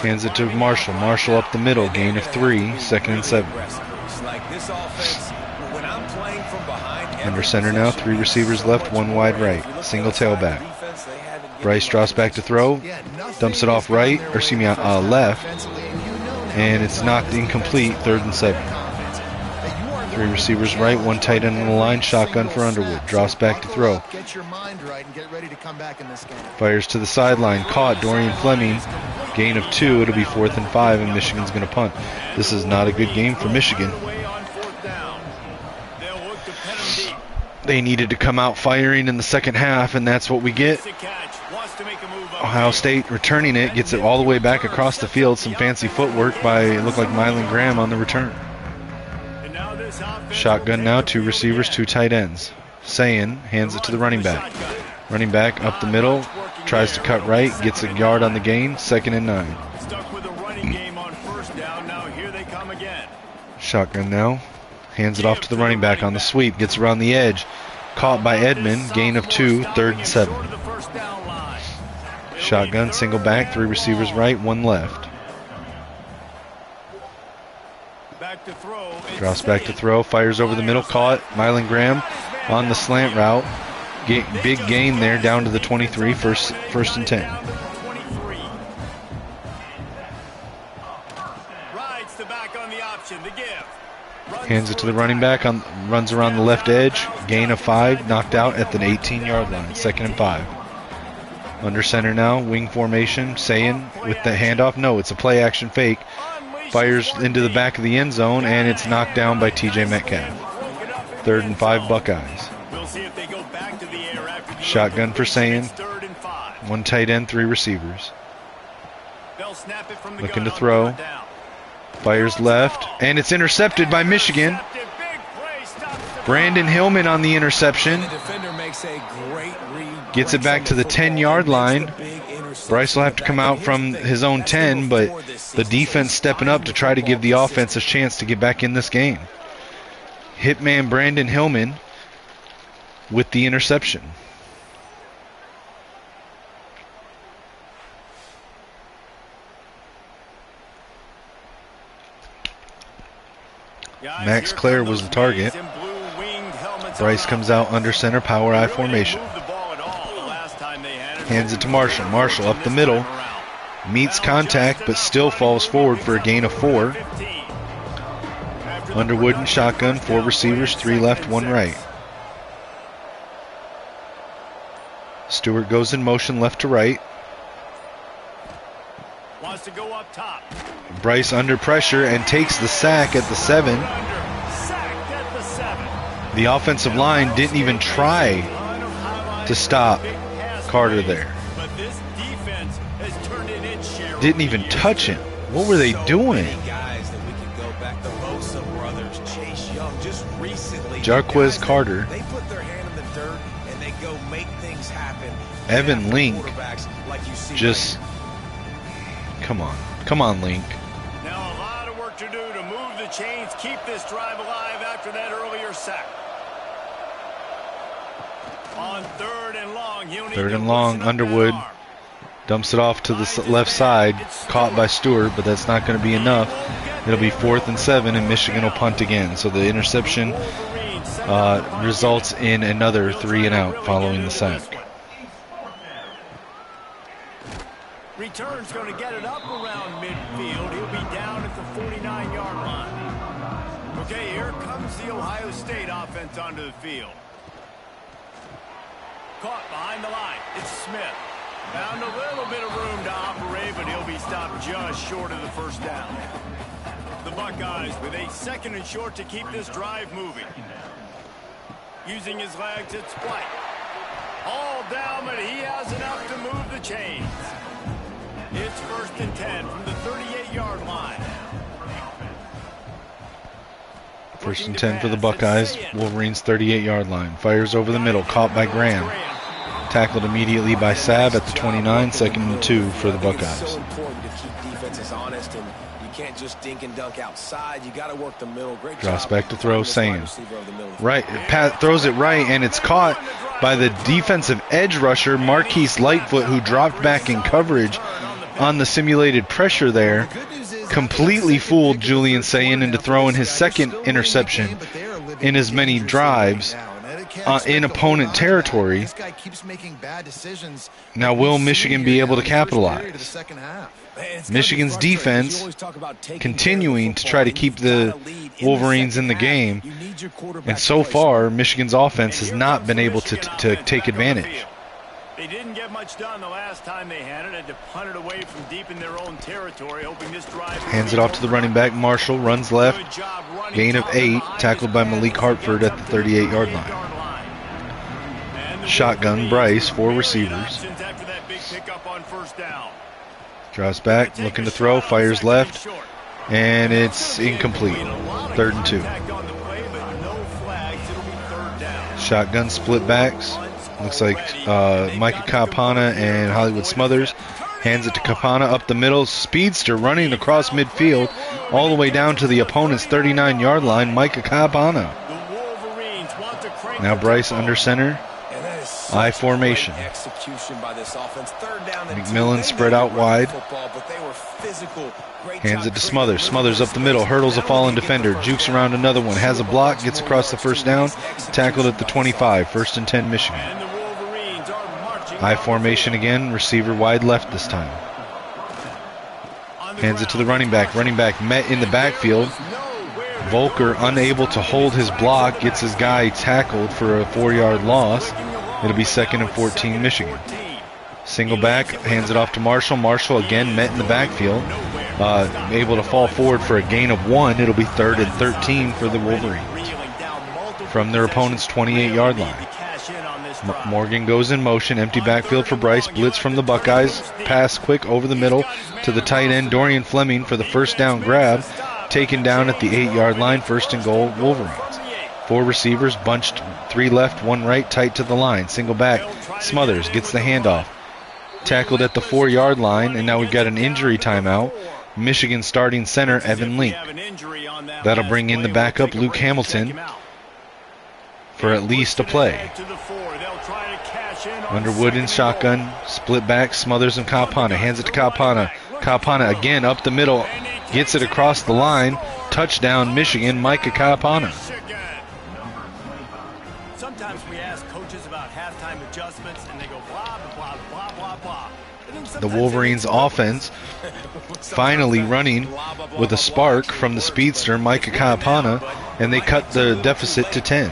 Hands it to Marshall. Marshall up the middle, gain of 3, 2nd and 7. Under center now, 3 receivers left, 1 wide right. Single tailback. Bryce drops back to throw, dumps it off right, or excuse me, left, and it's knocked incomplete, 3rd and 7. 3 receivers right, 1 tight end on the line, shotgun for Underwood, drops back to throw. Fires to the sideline, caught, Dorian Fleming, gain of 2, it'll be 4th and 5, and Michigan's going to punt. This is not a good game for Michigan. They needed to come out firing in the second half, and that's what we get. Ohio State returning it, gets it all the way back across the field. Some fancy footwork by, it looked like Mylan Graham on the return. Shotgun now, 2 receivers, 2 tight ends. Sayin hands it to the running back. Running back up the middle, tries to cut right, gets a yard on the gain, 2nd and 9. Shotgun now. Hands it off to the running back on the sweep. Gets around the edge. Caught by Edmond. Gain of 2. 3rd and 7. Shotgun. Single back. 3 receivers right. 1 left. Drops back to throw. Fires over the middle. Caught. Mylan Graham on the slant route. Big gain there down to the 23. First and 10. Rides the back on the option. The give. Hands it to the running back, runs around the left edge, gain of 5, knocked out at the 18-yard line, 2nd and 5. Under center now, wing formation, Sayin with the handoff. No, it's a play action fake. Fires into the back of the end zone, and it's knocked down by TJ Metcalf. 3rd and 5 Buckeyes. Shotgun for Sayin. 1 tight end, 3 receivers. Looking to throw. Fires left, and it's intercepted by Michigan. Brandon Hillman on the interception. Gets it back to the 10-yard line. Bryce will have to come out from his own 10, but the defense stepping up to try to give the offense a chance to get back in this game. Hitman Brandon Hillman with the interception. Max Clare was the target. Bryce comes out under center, power I formation. Hands it to Marshall. Marshall up the middle. Meets contact, but still falls forward for a gain of 4. Underwood and shotgun, 4 receivers, 3 left, 1 right. Stewart goes in motion left to right. Wants to go up top. Bryce under pressure and takes the sack at the 7. The offensive line didn't even try to stop Carter there. Didn't even touch him. What were they doing? Jarquez Carter. Evan Link. Just, come on, Link. Now a lot of work to do to move the chains, keep this drive alive after that earlier sack. On 3rd and long, 3rd and long, Underwood dumps it off to the left side, caught by Stewart, but that's not going to be enough. It'll be 4th and 7, and Michigan will punt again. So the interception results in another 3 and out following the sack. Return's going to get it up around midfield. He'll be down at the 49-yard line. Okay, here comes the Ohio State offense onto the field. Caught behind the line. It's Smith. Found a little bit of room to operate, but he'll be stopped just short of the first down. The Buckeyes with a 2nd and short to keep this drive moving. Using his legs, it's White. All down, but he has enough to move the chains. It's 1st and 10 from the 38-yard line. 1st and 10 for the Buckeyes. Wolverines 38-yard line. Fires over the middle. Caught by Graham. Tackled immediately by Sabb at the 29. 2nd and 2 for the Buckeyes. It's so important to keep defenses honest, and you can't just dink and dunk outside. You got to work the middle. Great Drops job. back to throw, Sam. Right, Pat throws it right, and it's caught by the defensive edge rusher, Marquise Lightfoot, who dropped back in coverage on the simulated pressure there. Completely fooled Julian Sayin into throwing his 2nd interception in as many drives. in opponent territory. This guy keeps making bad decisions. Now, will Michigan be able to capitalize? Michigan's defense continuing to try to keep the Wolverines in the game, and so far Michigan's offense has not been able to take advantage. They didn't get much done the last time they had it. Had to punt it away from deep in their own territory, hoping this drive. Hands it off to the running back. Marshall runs left. Gain of 8, tackled by Malik Hartford at the 38-yard line. Shotgun, Bryce, 4 receivers. Draws back, looking to throw, fires left, and it's incomplete. 3rd and 2. Shotgun, split backs. Looks like Micah Kapana and Hollywood Smothers. Hands it to Kapana up the middle. Speedster running across midfield all the way down to the opponent's 39-yard line. Micah Kapana. Now Bryce under center. I formation. McMillan spread out wide. Hands it to Smothers. Smothers up the middle. Hurdles a fallen defender. Jukes around another one. Has a block. Gets across the first down. Tackled at the 25. 1st and 10 Michigan. I formation again. Receiver wide left this time. Hands it to the running back. Running back met in the backfield. Volker unable to hold his block. Gets his guy tackled for a 4-yard loss. It'll be 2nd and 14 Michigan. Single back, hands it off to Marshall. Marshall again met in the backfield. Able to fall forward for a gain of 1. It'll be 3rd and 13 for the Wolverines from their opponent's 28-yard line. Morgan goes in motion. Empty backfield for Bryce. Blitz from the Buckeyes. Pass quick over the middle to the tight end, Dorian Fleming, for the first down grab. Taken down at the 8-yard line. 1st and goal, Wolverines. 4 receivers bunched, 3 left, 1 right, tight to the line. Single back. Smothers gets the handoff. Tackled at the 4-yard line, and now we've got an injury timeout. Michigan starting center, Evan Link. That'll bring in the backup, Luke Hamilton, for at least a play. Underwood in shotgun, split back, Smothers and Kapana. Hands it to Kapana. Kapana again up the middle, gets it across the line. Touchdown, Michigan, Micah Kapana. Sometimes we ask coaches about halftime adjustments, and they go blah, blah, blah, blah, blah. The Wolverines offense finally running with a spark from the speedster, Micah Kapana, and they cut the deficit to 10.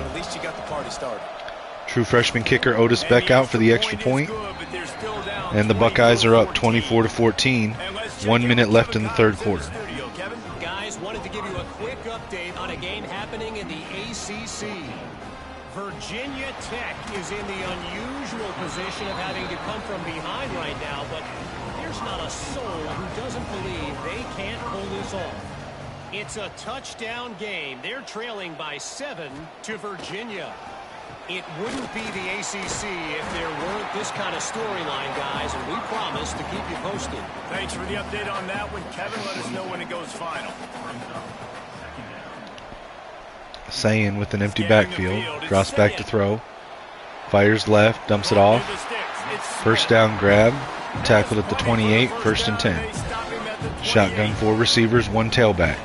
True freshman kicker Otis Beck out for the extra point, and the Buckeyes are up 24-14. 1 minute left in the 3rd quarter. Guys, wanted to give you a quick update on a game happening in the ACC. Virginia Tech is in the unusual position of having to come from behind right now, but there's not a soul who doesn't believe they can't pull this off. It's a touchdown game. They're trailing by 7 to Virginia. It wouldn't be the ACC if there weren't this kind of storyline, guys, and we promise to keep you posted. Thanks for the update on that one, Kevin. Let us know when it goes final. Sayin with an empty backfield, drops back to throw, fires left, dumps it off. 1st down grab, tackled at the 28, 1st and 10. Shotgun, 4 receivers, 1 tailback.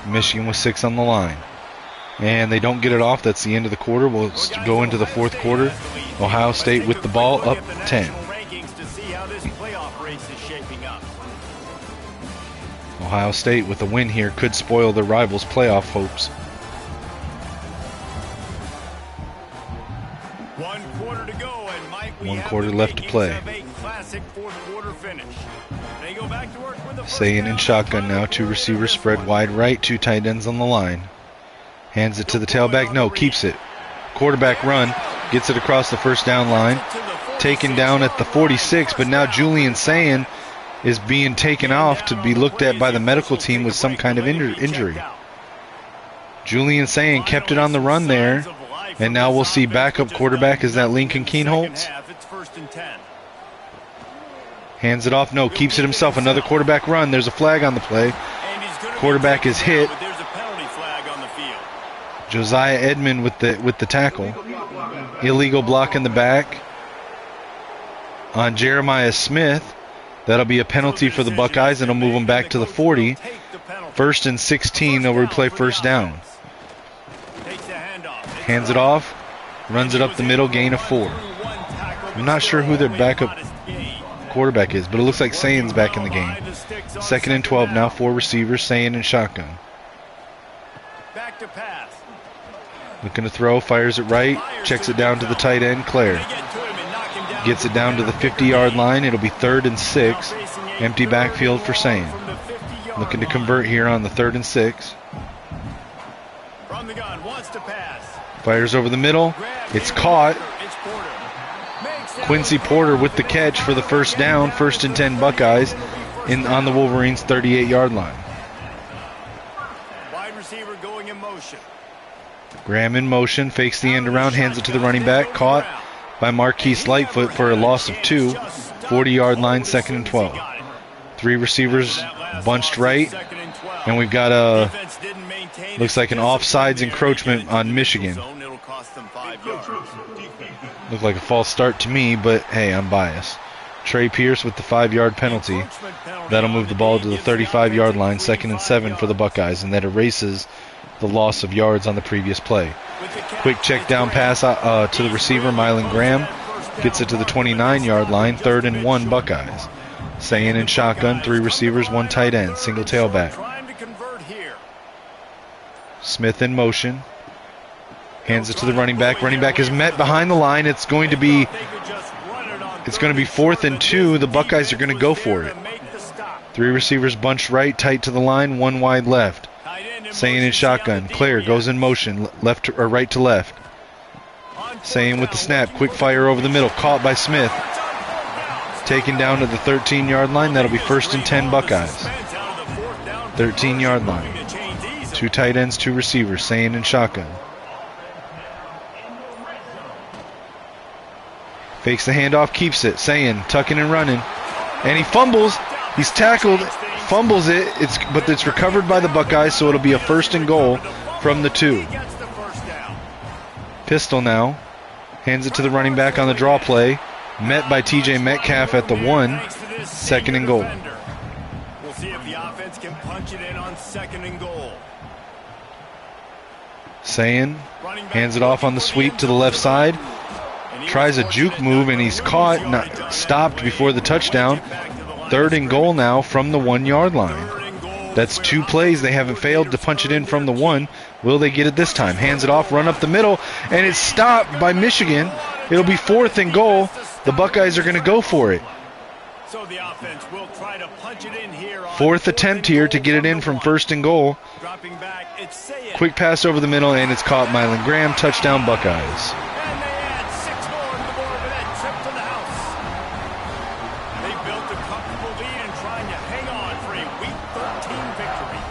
Michigan with 6 on the line. And they don't get it off. That's the end of the quarter. We'll go into the 4th quarter. Ohio State with the ball, up 10. Ohio State with a win here could spoil their rivals' playoff hopes. 1 quarter to go, and Mike, 1 quarter left to play. Sayin in shotgun now. 2 receivers spread wide right. 2 tight ends on the line. Hands it to the tailback. No, keeps it. Quarterback run. Gets it across the 1st down line. Taken down at the 46, but now Julian Sayin is being taken off to be looked at by the medical team with some kind of injury. Julian Sayin kept it on the run there, and now we'll see backup quarterback. Is that Lincoln Keenholtz? Hands it off. No, keeps it himself. Another quarterback run. There's a flag on the play. Quarterback is hit. Josiah Edmond with the tackle. Illegal block in the back on Jeremiah Smith. That'll be a penalty for the Buckeyes, and it'll move them back to the 40. 1st and 16. They'll replay 1st down. Hands it off. Runs it up the middle, gain of 4. I'm not sure who their backup quarterback is, but it looks like Sayan's back in the game. 2nd and 12 now, 4 receivers, Sayan and shotgun. Back to pass. Looking to throw, fires it right, checks it down to the tight end, Claire. Gets it down to the 50-yard line. It'll be 3rd and 6. Empty backfield for Sayan. Looking to convert here on the 3rd and 6. From the gun, wants to pass. Fires over the middle. It's caught. Quincy Porter with the catch for the first down. 1st and 10 Buckeyes on the Wolverines' 38-yard line. Wide receiver going in motion. Graham in motion, fakes the end around, hands it to the running back. Caught by Marquise Lightfoot for a loss of 2. 40-yard line, 2nd and 12. 3 receivers bunched right, and we've got looks like an offsides encroachment on Michigan. Looked like a false start to me, but hey, I'm biased. Trey Pierce with the 5-yard penalty. That'll move the ball to the 35-yard line, 2nd and 7 for the Buckeyes, and that erases the loss of yards on the previous play. Quick check down pass to the receiver, Mylan Graham. Gets it to the 29-yard line, 3rd and 1 Buckeyes. Sayan in shotgun, 3 receivers, 1 tight end, single tailback. Smith in motion. Hands it to the running back. Running back is met behind the line. It's going to be 4th and 2. The Buckeyes are going to go for it. 3 receivers bunched right, tight to the line, 1 wide left. Sayan in shotgun. Claire goes in motion, left or right to left. Sayan with the snap. Quick fire over the middle. Caught by Smith. Taken down to the 13-yard line. That'll be 1st and 10 Buckeyes. 13-yard line. 2 tight ends, 2 receivers. Sayan in shotgun. Fakes the handoff, keeps it. Sayan tucking and running. And he fumbles. He's tackled. Fumbles it. But it's recovered by the Buckeyes, so it'll be a 1st and goal from the 2. Pistol now. Hands it to the running back on the draw play. Met by TJ Metcalf at the 1. 2nd and goal. We'll see if the offense can punch it in on 2nd and goal. Sayan hands it off on the sweep to the left side. Tries a juke move, and he's caught, stopped before the touchdown. 3rd and goal now from the 1-yard line. That's 2 plays. They haven't failed to punch it in from the 1. Will they get it this time? Hands it off, run up the middle, and it's stopped by Michigan. It'll be 4th and goal. The Buckeyes are going to go for it. So the offense will try to punch it in here. 4th attempt here to get it in from 1st and goal. Dropping back, it's Sayan. Quick pass over the middle, and it's caught. Mylan Graham, touchdown Buckeyes. And they add 6 more to the board with that trip to the house. They built a comfortable lead and trying to hang on for a Week 13 victory.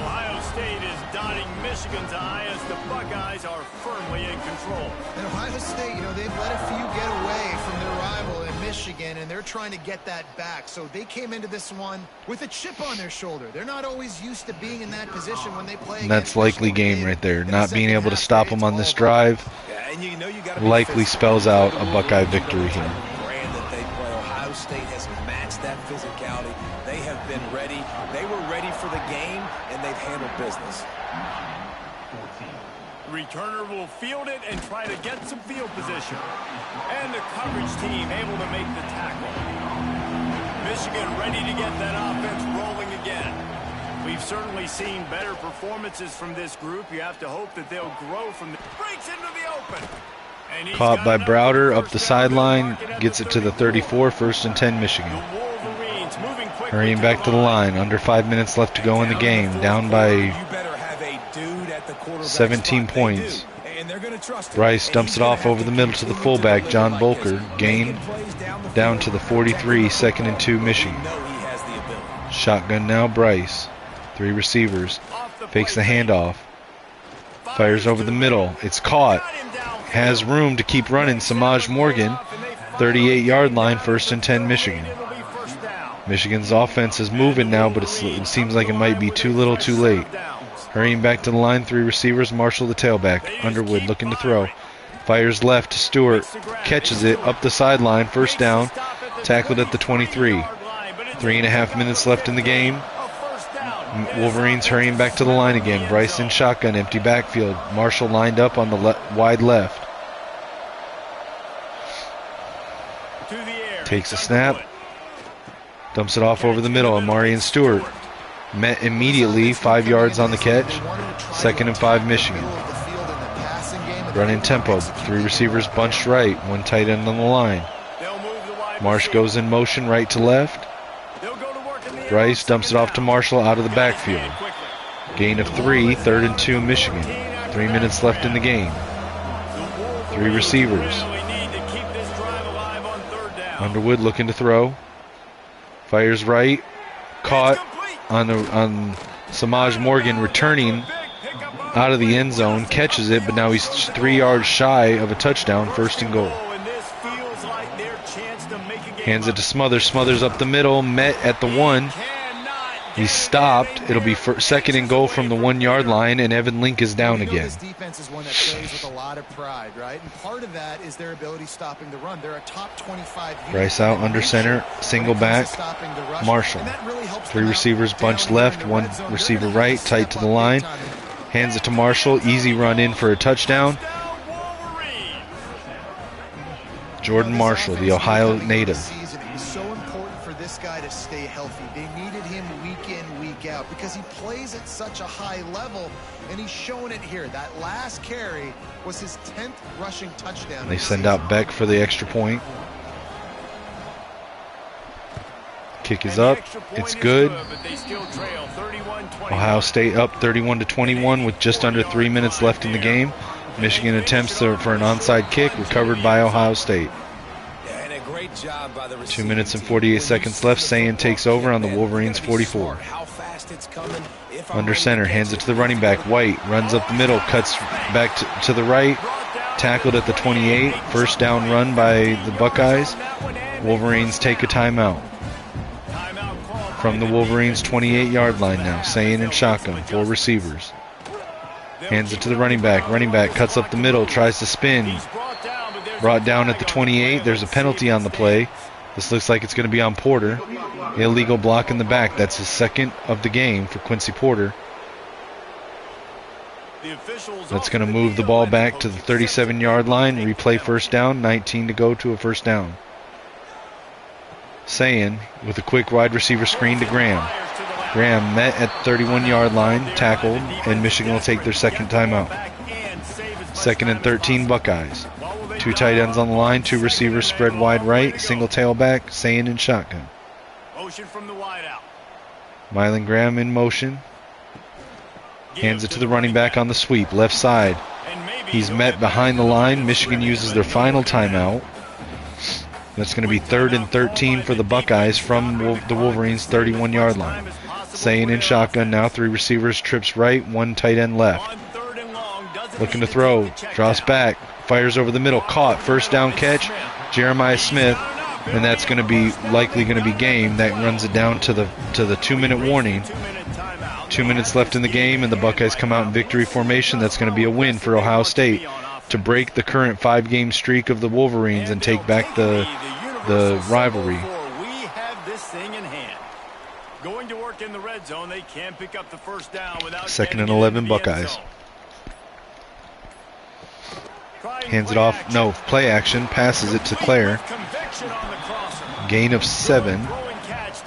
Ohio State is dotting Michigan's eye as the Buckeyes are firmly in control. And Ohio State, they've let a few get away from their rival in Michigan, and they're trying to get that back. So they came into this one with a chip on their shoulder. They're not always used to being in that position when they play. That's likely game right there. Not being able to stop them on this drive likely spells out a Buckeye victory here. Ohio State has matched that physicality. They have been ready. They were ready for the game, and they've handled business. Returner will field it and try to get some field position. And the coverage team able to make the tackle. Michigan ready to get that offense rolling again. We've certainly seen better performances from this group. You have to hope that they'll grow from the breaks into the open. And caught by Browder up the sideline, gets it to the 34, 1st and 10 Michigan. Hurrying back to the line, under 5 minutes left to go in the game, down by 17 points. Bryce dumps it off over the middle to the fullback, John Bolker. Gain down to the 43, 2nd and 2 Michigan. Shotgun now, Bryce. 3 receivers. Fakes the handoff. Fires over the middle. It's caught. Has room to keep running. Samaj Morgan, 38-yard line, 1st and 10 Michigan. Michigan's offense is moving now, but it seems like it might be too little too late. Hurrying back to the line, 3 receivers. Marshall the tailback. Underwood looking to throw. Fires left to Stewart. Catches it up the sideline. 1st down. Tackled at the 23. 3.5 minutes left in the game. Wolverines hurrying back to the line again. Bryce in shotgun. Empty backfield. Marshall lined up on the wide left. Takes a snap. Dumps it off over the middle. Amari and Stewart met immediately, 5 yards on the catch. 2nd and 5 Michigan. Running tempo. 3 receivers bunched right. 1 tight end on the line. Marsh goes in motion right to left. Bryce dumps it off to Marshall out of the backfield. Gain of 3, 3rd and 2 Michigan. 3 minutes left in the game. 3 receivers. Underwood looking to throw. Fires right. Caught on Samaj Morgan returning out of the end zone. Catches it, but now he's 3 yards shy of a touchdown. 1st and goal. Hands it to Smothers. Smothers up the middle. Met at the 1. He's stopped. It'll be 2nd and goal from the 1 yard line, and Evan Link is down again. This defense is one that plays with a lot of pride, right? And part of that is their ability stopping the run. They're a top 25 unit. Bryce out under center, single back. Marshall. 3 receivers bunched left, 1 receiver right, tight to the line. Hands it to Marshall. Easy run in for a touchdown. Jordan Marshall, the Ohio native. It was so important for this guy to stay healthy. They needed him week in, week out because he plays at such a high level, and he's shown it here. That last carry was his 10th rushing touchdown. They send out Beck for the extra point. Kick is up. It's good. Ohio State up 31-21 with just under 3 minutes left in the game. Michigan attempts for an onside kick, recovered by Ohio State. 2 minutes and 48 seconds left. Sayin takes over on the Wolverines 44. Under center, hands it to the running back. White runs up the middle, cuts back to the right. Tackled at the 28. 1st down run by the Buckeyes. Wolverines take a timeout. From the Wolverines 28-yard line now. Sayin in shotgun, 4 receivers. Hands it to the running back. Running back cuts up the middle, tries to spin. Brought down at the 28. There's a penalty on the play. This looks like it's going to be on Porter. Illegal block in the back. That's his 2nd of the game for Quincy Porter. That's going to move the ball back to the 37-yard line. Replay 1st down. 19 to go to a 1st down. Sayin with a quick wide receiver screen to Graham. Graham met at 31-yard line, tackled, and Michigan will take their 2nd timeout. 2nd and 13 Buckeyes. 2 tight ends on the line, 2 receivers spread wide right, single tailback, Sayin in shotgun. Motion from the wide out. Mylan Graham in motion. Hands it to the running back on the sweep, left side. He's met behind the line. Michigan uses their final timeout. That's going to be 3rd and 13 for the Buckeyes from the Wolverines' 31-yard line. Sayin in shotgun now, 3 receivers, trips right, 1 tight end left. Looking to throw, drops back, fires over the middle, caught, 1st down catch, Jeremiah Smith, and that's going to be likely going to be game. That runs it down to the 2-minute warning. 2 minutes left in the game, and the Buckeyes come out in victory formation. That's going to be a win for Ohio State to break the current 5-game streak of the Wolverines and take back the rivalry. We have this thing in hand. Going to work in the red zone, they can't pick up the 1st down without 2nd and 11 Buckeyes. Hands it off. No, play action. Passes it to Claire. Gain of 7.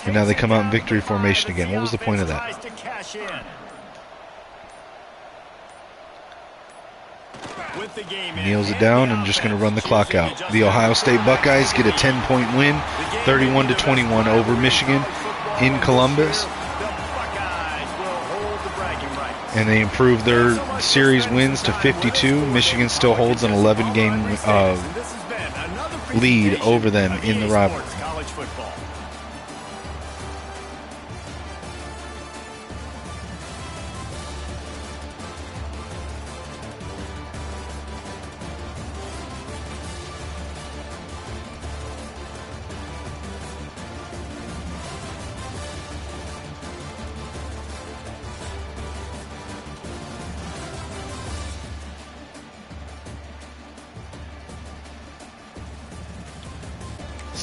And now they come out in victory formation again. What was the point of that? Kneels it down and just going to run the clock out. The Ohio State Buckeyes get a 10-point win, 31-21 over Michigan in Columbus. And they improve their series wins to 52. Michigan still holds an 11-game lead over them in the rivalry.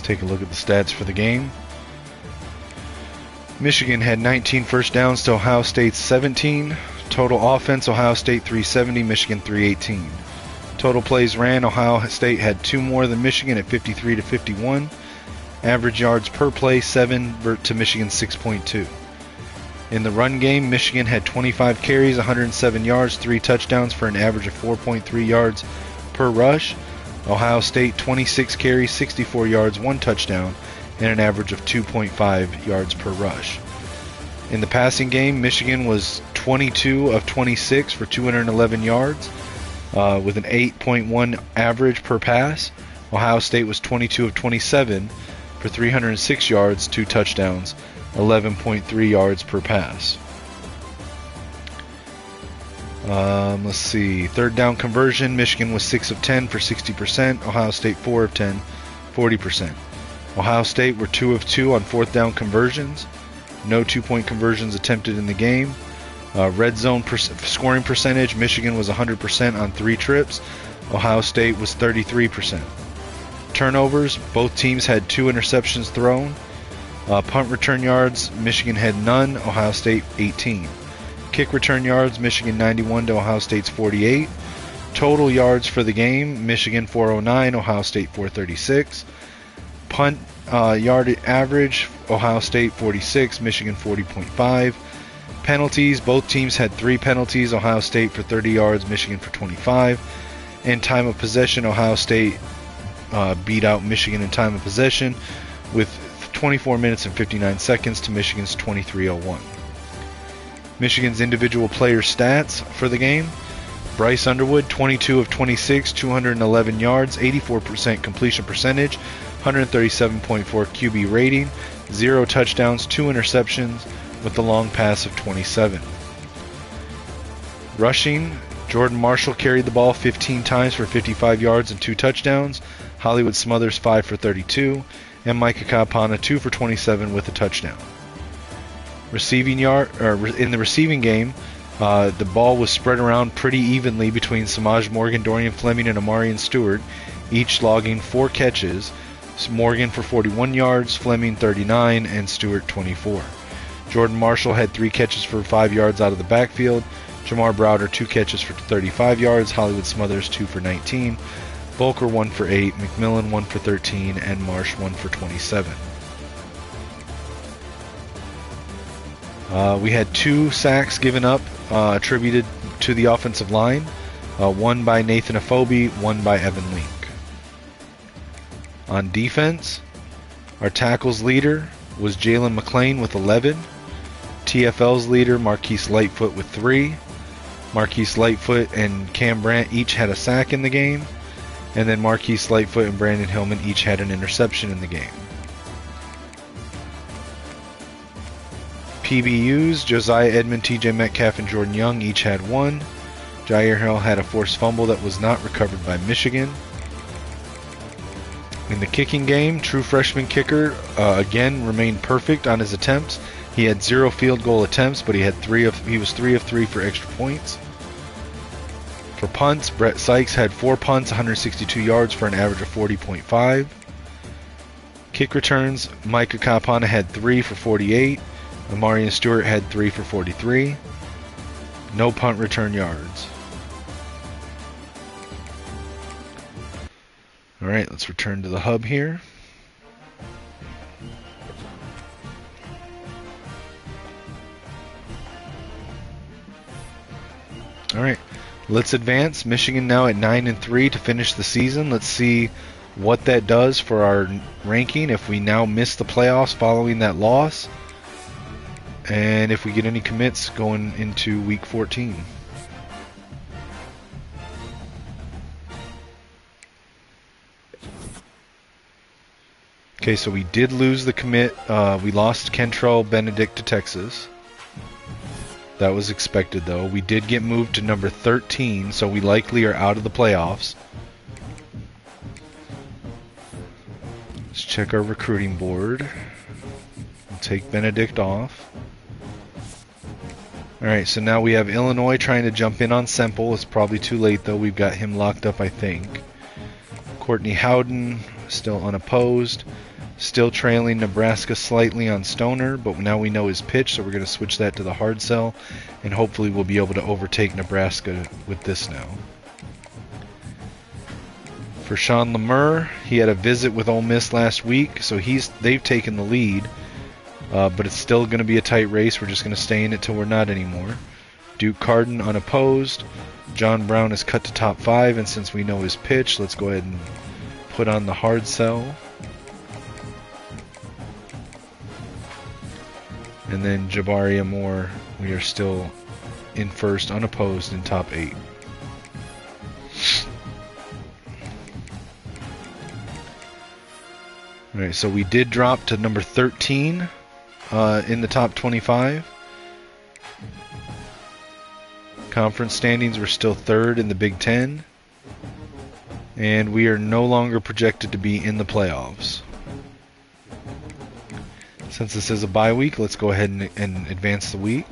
Take a look at the stats for the game. Michigan had 19 first downs to Ohio State's 17. Total offense, Ohio State 370, Michigan 318. Total plays ran, Ohio State had 2 more than Michigan at 53 to 51. Average yards per play, 7 to Michigan's 6.2. In the run game, Michigan had 25 carries, 107 yards, 3 touchdowns for an average of 4.3 yards per rush. Ohio State 26 carries, 64 yards, 1 touchdown, and an average of 2.5 yards per rush. In the passing game, Michigan was 22 of 26 for 211 yards with an 8.1 average per pass. Ohio State was 22 of 27 for 306 yards, 2 touchdowns, 11.3 yards per pass. Let's see. Third down conversion, Michigan was 6 of 10 for 60%. Ohio State 4 of 10, 40%. Ohio State were 2 of 2 on fourth down conversions. No 2-point conversions attempted in the game. Red zone scoring percentage, Michigan was 100% on 3 trips. Ohio State was 33%. Turnovers, both teams had 2 interceptions thrown. Punt return yards, Michigan had none, Ohio State 18. Kick return yards, Michigan 91 to Ohio State's 48. Total yards for the game, Michigan 409, Ohio State 436. Punt yard average, Ohio State 46, Michigan 40.5. Penalties, both teams had 3 penalties, Ohio State for 30 yards, Michigan for 25. And time of possession, Ohio State beat out Michigan in time of possession with 24 minutes and 59 seconds to Michigan's 23:01. Michigan's individual player stats for the game. Bryce Underwood, 22 of 26, 211 yards, 84% completion percentage, 137.4 QB rating, 0 touchdowns, 2 interceptions, with the long pass of 27. Rushing, Jordan Marshall carried the ball 15 times for 55 yards and 2 touchdowns. Hollywood Smothers 5 for 32, and Micah Kapana 2 for 27 with a touchdown. In the receiving game, the ball was spread around pretty evenly between Samaj Morgan, Dorian Fleming, and Amarian Stewart, each logging 4 catches. Morgan for 41 yards, Fleming 39, and Stewart 24. Jordan Marshall had 3 catches for 5 yards out of the backfield. Jamar Browder 2 catches for 35 yards. Hollywood Smothers 2 for 19. Volker 1 for 8. McMillan 1 for 13. And Marsh 1 for 27. We had 2 sacks given up attributed to the offensive line. 1 by Nathan Afobe, 1 by Evan Link. On defense, our tackles leader was Jalen McClain with 11. TFL's leader, Marquise Lightfoot, with 3. Marquise Lightfoot and Cam Brandt each had a sack in the game. And then Marquise Lightfoot and Brandon Hillman each had an interception in the game. PBUs, Josiah Edmond, TJ Metcalf, and Jordan Young each had 1. Jair Hill had a forced fumble that was not recovered by Michigan. In the kicking game, true freshman kicker again remained perfect on his attempts. He had 0 field goal attempts, but he was 3 of 3 for extra points. For punts, Brett Sykes had 4 punts, 162 yards for an average of 40.5. Kick returns, Micah Kapana had 3 for 48. Amarian Stewart had 3 for 43. No punt return yards. Alright, let's return to the hub here. Alright, let's advance. Michigan now at 9-3 to finish the season. Let's see what that does for our ranking if we now miss the playoffs following that loss. And if we get any commits going into week 14. Okay, so we did lose the commit. We lost Kentrell Benedict to Texas. That was expected, though. We did get moved to number 13, so we likely are out of the playoffs. Let's check our recruiting board. We'll take Benedict off. Alright, so now we have Illinois trying to jump in on Semple. It's probably too late, though. We've got him locked up, I think. Courtney Howden, still unopposed. Still trailing Nebraska slightly on Stoner, but now we know his pitch, so we're going to switch that to the hard sell, and hopefully we'll be able to overtake Nebraska with this now. For Sean Lemur, he had a visit with Ole Miss last week, so they've taken the lead. But it's still going to be a tight race. We're just going to stay in it till we're not anymore. Duke Carden unopposed. John Brown is cut to top 5, and since we know his pitch, let's go ahead and put on the hard sell. And then Jabari Amore, we are still in first, unopposed in top 8. Alright, so we did drop to number 13 in the top 25. Conference standings, we're still 3rd in the Big Ten. And we are no longer projected to be in the playoffs. Since this is a bye week, let's go ahead and advance the week.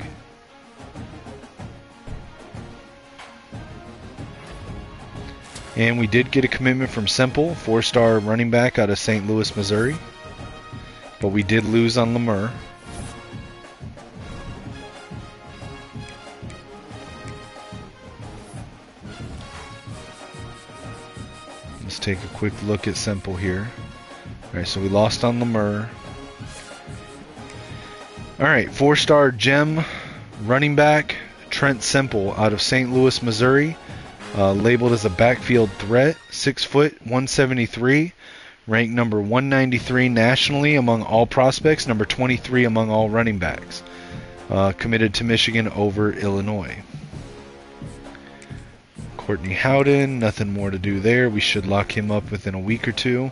And we did get a commitment from Semple, 4-star running back out of St. Louis, Missouri. But we did lose on Lemur. Let's take a quick look at Semple here. Alright, so we lost on Lemur. Alright, 4-star gem running back Trent Semple out of St. Louis, Missouri. Labeled as a backfield threat, 6 foot, 173, ranked number 193 nationally among all prospects, number 23 among all running backs. Committed to Michigan over Illinois. Courtney Howden, nothing more to do there. We should lock him up within a week or two.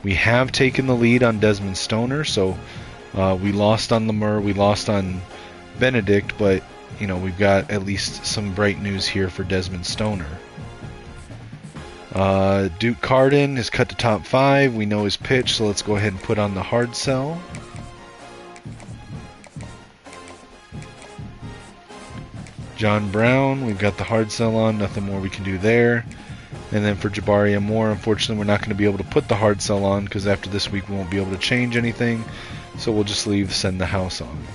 We have taken the lead on Desmond Stoner, so we lost on Lemur, we lost on Benedict, but you know, we've got at least some bright news here for Desmond Stoner. Duke Carden is cut to top 5. We know his pitch, so let's go ahead and put on the hard sell. John Brown, we've got the hard sell on. Nothing more we can do there. And then for Jabari Amore, unfortunately, we're not going to be able to put the hard sell on because after this week we won't be able to change anything. So we'll just leave Send the House on.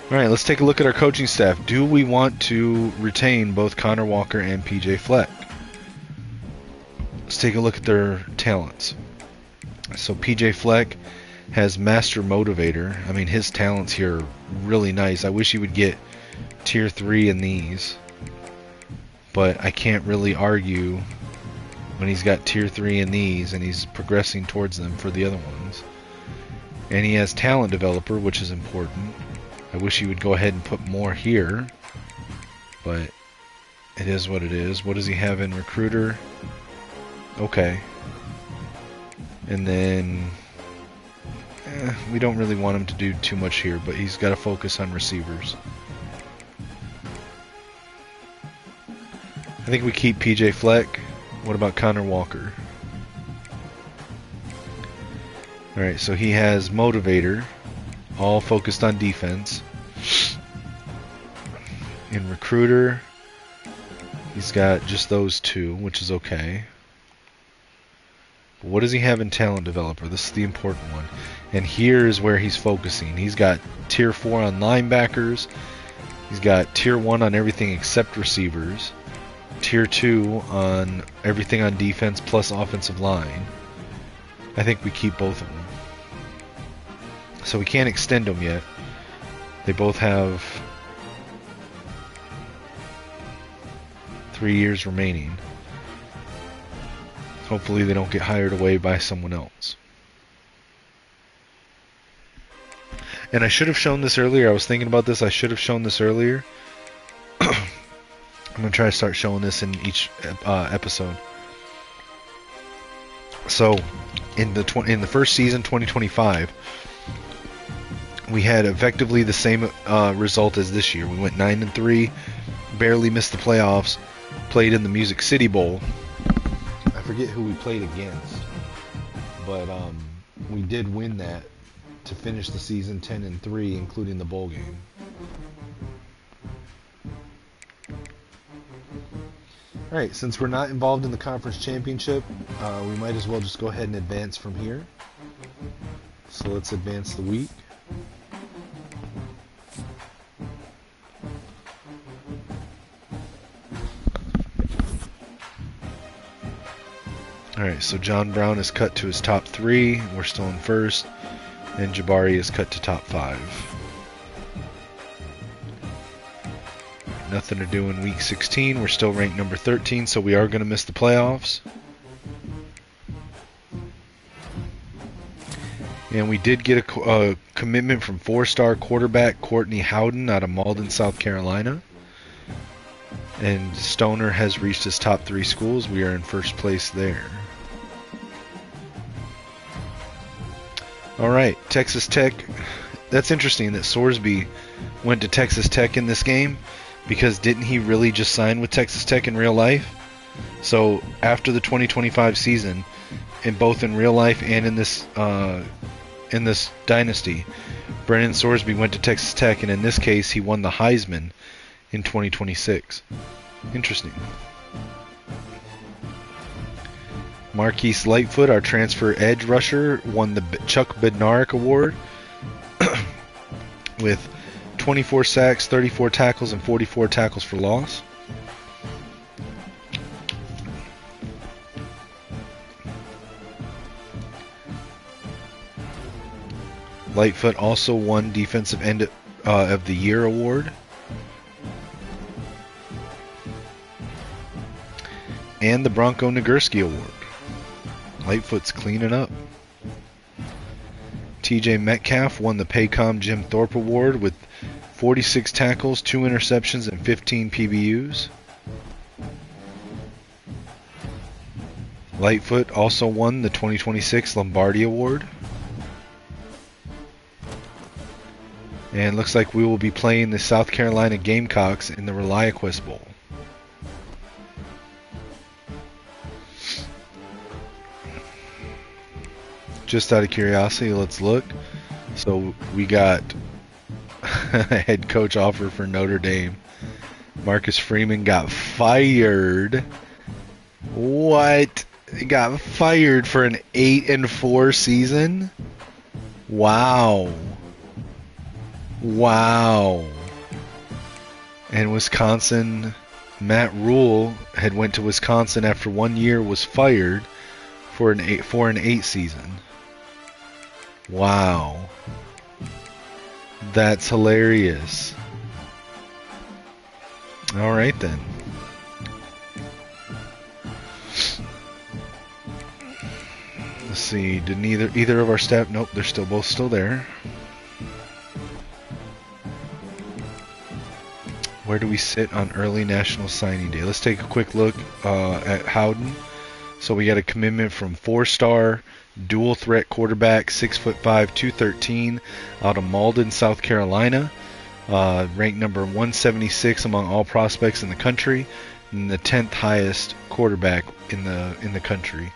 Alright, let's take a look at our coaching staff. Do we want to retain both Connor Walker and PJ Fleck? Let's take a look at their talents. So PJ Fleck has Master Motivator. I mean, his talents here are really nice. I wish he would get Tier 3 in these. But I can't really argue when he's got Tier 3 in these and he's progressing towards them for the other ones. And he has Talent Developer, which is important. I wish he would go ahead and put more here, but it is what it is. What does he have in Recruiter? Okay. And then we don't really want him to do too much here, but he's got to focus on receivers. I think we keep PJ Fleck. What about Connor Walker? Alright, so he has Motivator, all focused on defense. In Recruiter, he's got just those 2, which is okay. But what does he have in Talent Developer? This is the important one. And here is where he's focusing. He's got Tier 4 on linebackers. He's got Tier 1 on everything except receivers. Tier 2 on everything on defense plus offensive line. I think we keep both of them. So we can't extend them yet. They both have 3 years remaining. Hopefully they don't get hired away by someone else. And I should have shown this earlier. I was thinking about this. I should have shown this earlier. I'm going to try to start showing this in each episode. So, in the first season, 2025, we had effectively the same result as this year. We went 9-3, barely missed the playoffs, played in the Music City Bowl. I forget who we played against, but we did win that to finish the season 10-3, including the bowl game. Alright, since we're not involved in the conference championship, we might as well just go ahead and advance from here. So let's advance the week. Alright, so John Brown is cut to his top 3. We're still in first. And Jabari is cut to top 5. Nothing to do in week 16. We're still ranked number 13, so we are going to miss the playoffs. And we did get a commitment from 4-star quarterback Courtney Howden out of Malden, South Carolina. And Stoner has reached his top 3 schools. We are in first place there. Alright, Texas Tech. That's interesting that Sorsby went to Texas Tech in this game, because didn't he really just sign with Texas Tech in real life? So after the 2025 season, in both in real life and in this Dynasty, Brennan Sorsby went to Texas Tech, and in this case he won the Heisman in 2026. Interesting. Marquise Lightfoot, our transfer edge rusher, won the Chuck Bednarik Award with 24 sacks, 34 tackles, and 44 tackles for loss. Lightfoot also won Defensive End of the Year award. And the Bronco Nagurski Award. Lightfoot's cleaning up. TJ Metcalf won the Paycom Jim Thorpe Award with 46 tackles, 2 interceptions, and 15 PBUs. Lightfoot also won the 2026 Lombardi Award. And looks like we will be playing the South Carolina Gamecocks in the ReliaQuest Bowl. Just out of curiosity, let's look. So we got a head coach offer for Notre Dame. Marcus Freeman got fired. What? He got fired for an 8-4 season? Wow. Wow. And Wisconsin, Matt Rule had went to Wisconsin after 1 year, was fired for an 8 season. Wow. That's hilarious. All right then. Let's see. Didn't either of our staff? Nope, they're both still there. Where do we sit on early National Signing Day? Let's take a quick look at Howden. So we got a commitment from 4-star dual threat quarterback, 6'5", 213, out of Malden, South Carolina. Ranked number 176 among all prospects in the country, and the 10th highest quarterback in the country.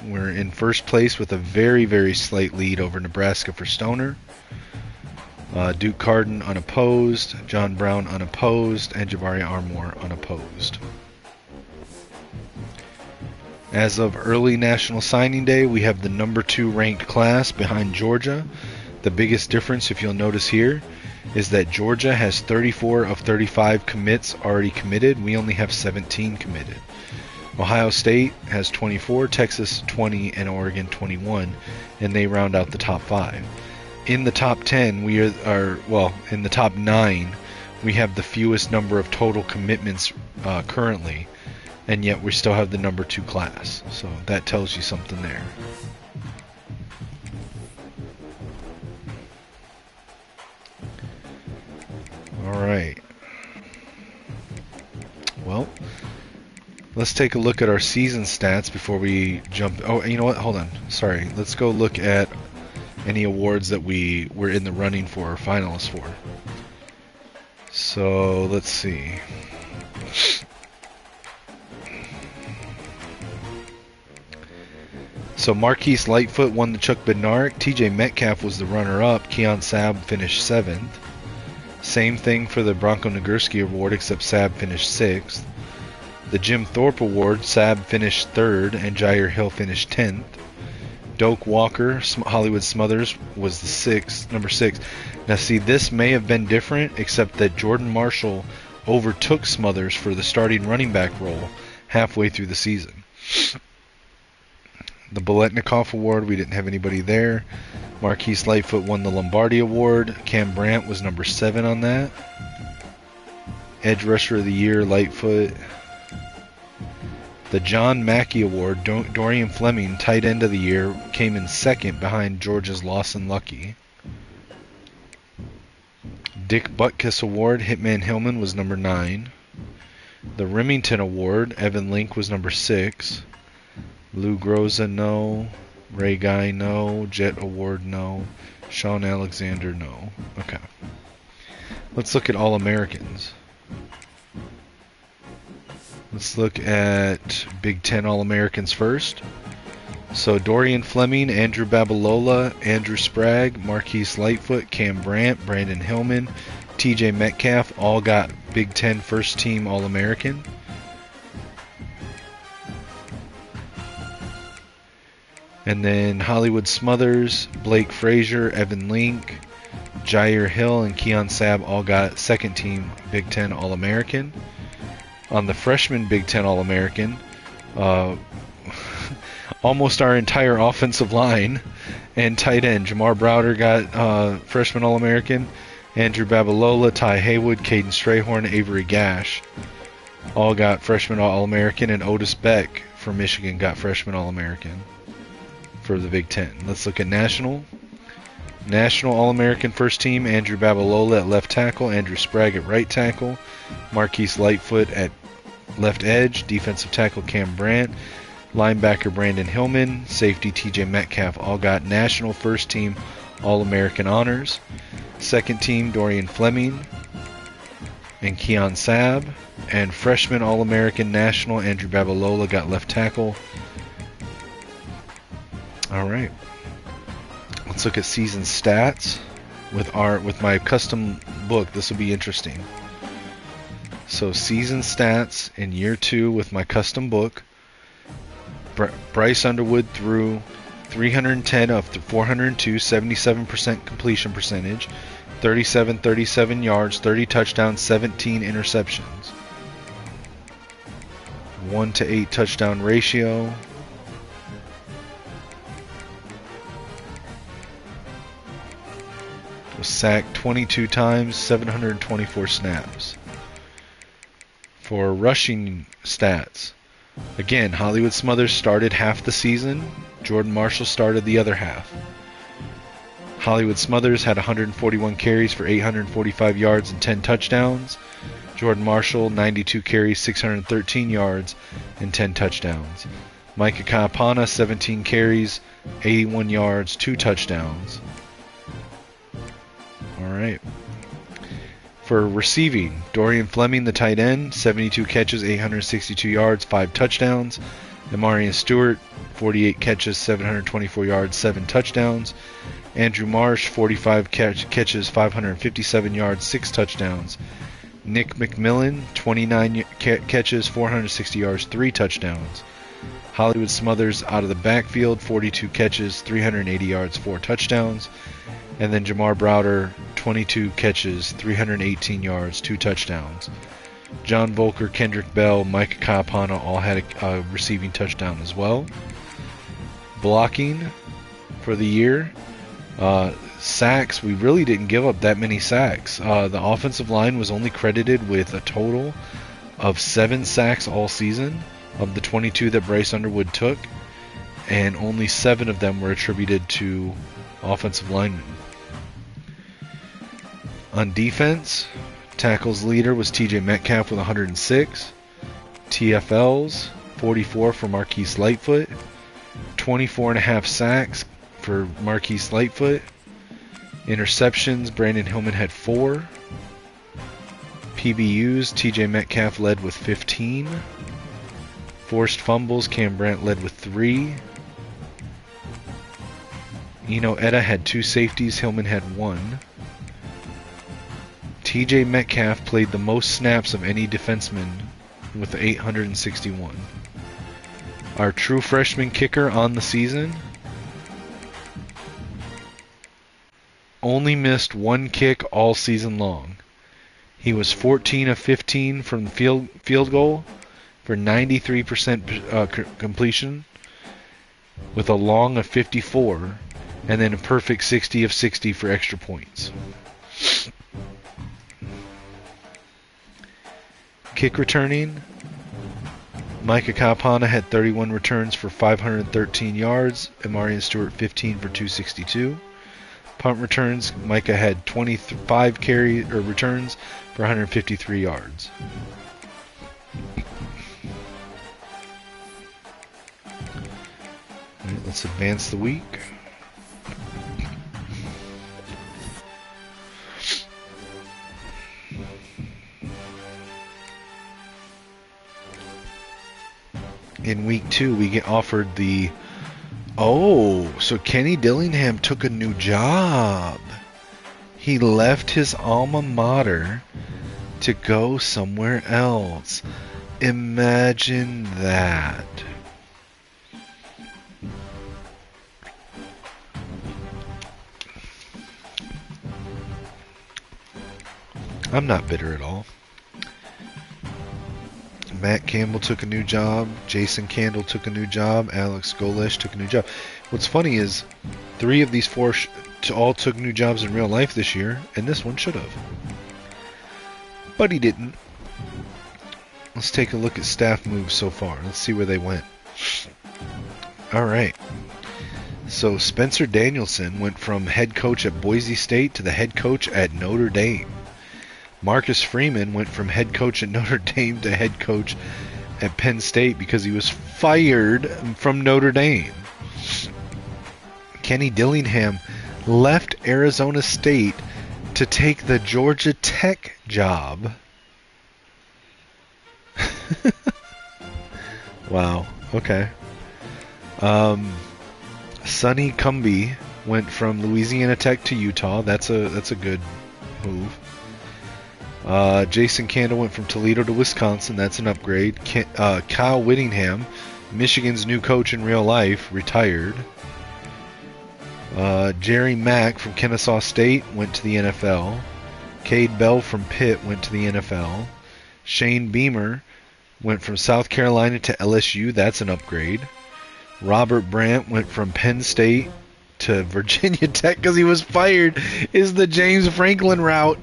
We're in first place with a very, very slight lead over Nebraska for Stoner. Duke Carden unopposed, John Brown unopposed, and Jabari Armour unopposed. As of early National Signing Day, we have the number 2 ranked class behind Georgia. The biggest difference, if you'll notice here, is that Georgia has 34 of 35 commits already committed. We only have 17 committed. Ohio State has 24, Texas 20, and Oregon 21, and they round out the top 5. In the top 10, in the top 9, we have the fewest number of total commitments currently, and yet we still have the number 2 class. So that tells you something there. All right. Well, let's take a look at our season stats before we jump. Oh, you know what? Hold on. Sorry. Let's go look at any awards that we were in the running for or finalists for. So let's see. So Marquise Lightfoot won the Chuck Bednarik. TJ Metcalf was the runner-up. Keon Sabb finished 7th. Same thing for the Bronco Nagurski Award, except Sabb finished 6th. The Jim Thorpe Award, Sabb finished 3rd, and Jair Hill finished 10th. Doak Walker, Hollywood Smothers, was the number 6. Now see, this may have been different, except that Jordan Marshall overtook Smothers for the starting running back role halfway through the season. The Biletnikoff Award, we didn't have anybody there. Marquise Lightfoot won the Lombardi Award. Cam Brandt was number 7 on that. Edge Rusher of the Year, Lightfoot. The John Mackey Award, Dorian Fleming, Tight End of the Year, came in second behind Georgia's Lawson Lucky. Dick Butkus Award, Hitman Hillman was number 9. The Remington Award, Evan Link was number 6. Lou Groza, no. Ray Guy, no. Jet Award, no. Sean Alexander, no. Okay. Let's look at All-Americans. Let's look at Big Ten All-Americans first. So Dorian Fleming, Andrew Babalola, Andrew Sprague, Marquise Lightfoot, Cam Brandt, Brandon Hillman, TJ Metcalf all got Big Ten first team All-American. And then Hollywood Smothers, Blake Frazier, Evan Link, Jair Hill, and Keon Sabb all got second team Big Ten All-American. On the freshman Big Ten All-American, almost our entire offensive line and tight end. Jamar Browder got freshman All-American. Andrew Babalola, Ty Haywood, Caden Strayhorn, Avery Gash all got freshman All-American. And Otis Beck from Michigan got freshman All-American for the Big Ten. Let's look at National. National All-American first team, Andrew Babalola at left tackle, Andrew Sprague at right tackle, Marquise Lightfoot at left edge, defensive tackle Cam Brandt, linebacker Brandon Hillman, safety TJ Metcalf all got National first team All-American honors. Second team Dorian Fleming and Keon Sabb, and freshman All-American National Andrew Babalola got left tackle. All right. Let's look at season stats with my custom book. This will be interesting. So season stats in year 2 with my custom book. Bryce Underwood threw 310 of 402, 77% completion percentage, 37 yards, 30 touchdowns, 17 interceptions. 1-to-8 touchdown ratio. Was sacked 22 times, 724 snaps. For rushing stats, again, Hollywood Smothers started half the season. Jordan Marshall started the other half. Hollywood Smothers had 141 carries for 845 yards and 10 touchdowns. Jordan Marshall, 92 carries, 613 yards, and 10 touchdowns. Micah Kaapana, 17 carries, 81 yards, 2 touchdowns. All right. For receiving, Dorian Fleming, the tight end, 72 catches, 862 yards, 5 touchdowns. Amarian Stewart, 48 catches, 724 yards, 7 touchdowns. Andrew Marsh, 45 catches, 557 yards, 6 touchdowns. Nick McMillan, 29 catches, 460 yards, 3 touchdowns. Hollywood Smothers out of the backfield, 42 catches, 380 yards, 4 touchdowns. And then Jamar Browder, 22 catches, 318 yards, 2 touchdowns. John Volker, Kendrick Bell, Micah Kaapana all had a receiving touchdown as well. Blocking for the year. Sacks, we really didn't give up that many sacks. The offensive line was only credited with a total of 7 sacks all season of the 22 that Bryce Underwood took, and only 7 of them were attributed to offensive linemen. On defense, tackles leader was TJ Metcalf with 106. TFLs, 44 for Marquise Lightfoot. 24.5 sacks for Marquise Lightfoot. Interceptions, Brandon Hillman had 4. PBUs, TJ Metcalf led with 15. Forced fumbles, Cam Brandt led with 3. Eno Etta had 2 safeties, Hillman had 1. TJ Metcalf played the most snaps of any defenseman with 861. Our true freshman kicker on the season only missed 1 kick all season long. He was 14 of 15 from the field goal for 93% completion with a long of 54, and then a perfect 60 of 60 for extra points. Kick returning, Micah Kalpana had 31 returns for 513 yards, and Marion Stewart 15 for 262. Punt returns, Micah had 25 returns for 153 yards. Right, let's advance the week. In week 2, we get offered the... Oh, so Kenny Dillingham took a new job. He left his alma mater to go somewhere else. Imagine that. I'm not bitter at all. Matt Campbell took a new job. Jason Candle took a new job. Alex Golesh took a new job. What's funny is 3 of these 4 all took new jobs in real life this year, and this one should have. But he didn't. Let's take a look at staff moves so far. Let's see where they went. Alright. So Spencer Danielson went from head coach at Boise State to the head coach at Notre Dame. Marcus Freeman went from head coach at Notre Dame to head coach at Penn State because he was fired from Notre Dame. Kenny Dillingham left Arizona State to take the Georgia Tech job. Wow, okay. Sonny Cumbie went from Louisiana Tech to Utah. That's a good move. Jason Candle went from Toledo to Wisconsin. That's an upgrade. Kyle Whittingham, Michigan's new coach in real life, retired. Jerry Mack from Kennesaw State went to the NFL. Cade Bell from Pitt went to the NFL. Shane Beamer went from South Carolina to LSU. That's an upgrade. Robert Brandt went from Penn State to Virginia Tech because he was fired. Is the James Franklin route.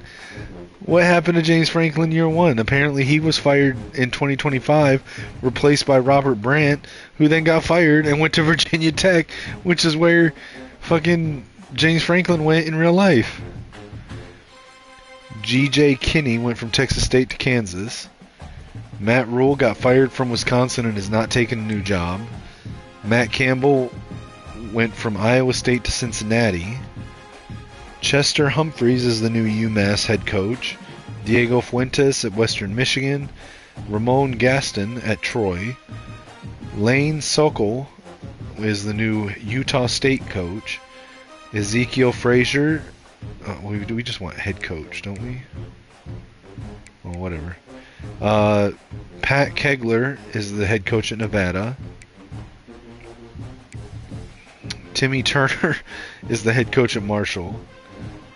What happened to James Franklin year 1? Apparently he was fired in 2025, replaced by Robert Brandt, who then got fired and went to Virginia Tech, which is where fucking James Franklin went in real life. G.J. Kinney went from Texas State to Kansas. Matt Rule got fired from Wisconsin and is not taking a new job. Matt Campbell went from Iowa State to Cincinnati. Chester Humphreys is the new UMass head coach. Diego Fuentes at Western Michigan. Ramon Gaston at Troy. Lane Sokol is the new Utah State coach. Ezekiel Frazier. We just want head coach, don't we? Well, whatever. Pat Kegler is the head coach at Nevada. Timmy Turner is the head coach at Marshall.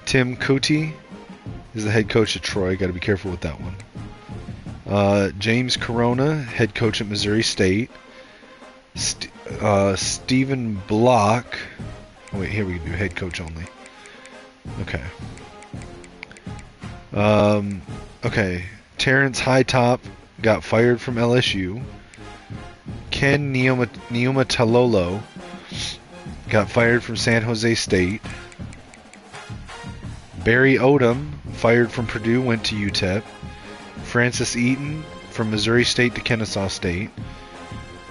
Tim Cootey is the head coach at Troy. Got to be careful with that one. James Corona, head coach at Missouri State. Stephen Block. Oh, wait, here we do head coach only. Okay. Okay. Terrence Hightop got fired from LSU. Ken Niumatalolo got fired from San Jose State. Barry Odom, fired from Purdue, went to UTEP. Francis Eaton from Missouri State to Kennesaw State.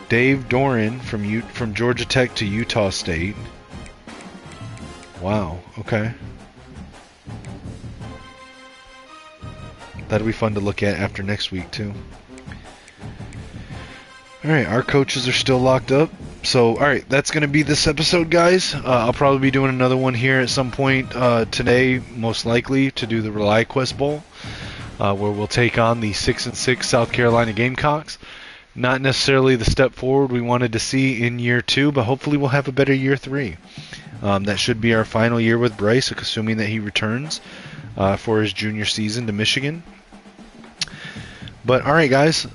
Dave Doran from Georgia Tech to Utah State. Wow, okay. That'll be fun to look at after next week, too. Alright, our coaches are still locked up. So, alright, that's going to be this episode, guys. I'll probably be doing another one here at some point today, most likely, to do the Rely Quest Bowl, where we'll take on the 6-6 South Carolina Gamecocks. Not necessarily the step forward we wanted to see in year 2, but hopefully we'll have a better year 3. That should be our final year with Bryce, assuming that he returns for his junior season to Michigan. But all right, guys.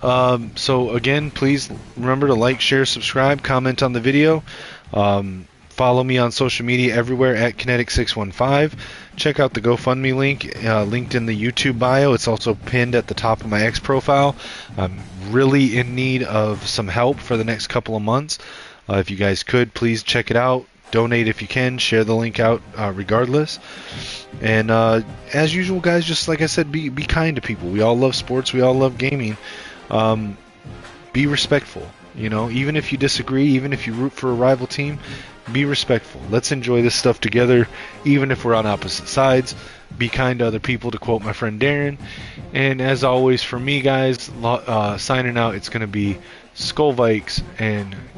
So again, please remember to like, share, subscribe, comment on the video. Follow me on social media everywhere at Kinetic615. Check out the GoFundMe link linked in the YouTube bio. It's also pinned at the top of my X profile. I'm really in need of some help for the next couple of months. If you guys could, please check it out. Donate if you can. Share the link out regardless. And as usual, guys, just like I said, be kind to people. We all love sports. We all love gaming. Be respectful. You know, even if you disagree, even if you root for a rival team, be respectful. Let's enjoy this stuff together, even if we're on opposite sides. Be kind to other people, to quote my friend Darren. And as always, for me, guys, signing out, it's going to be Skull Vikes and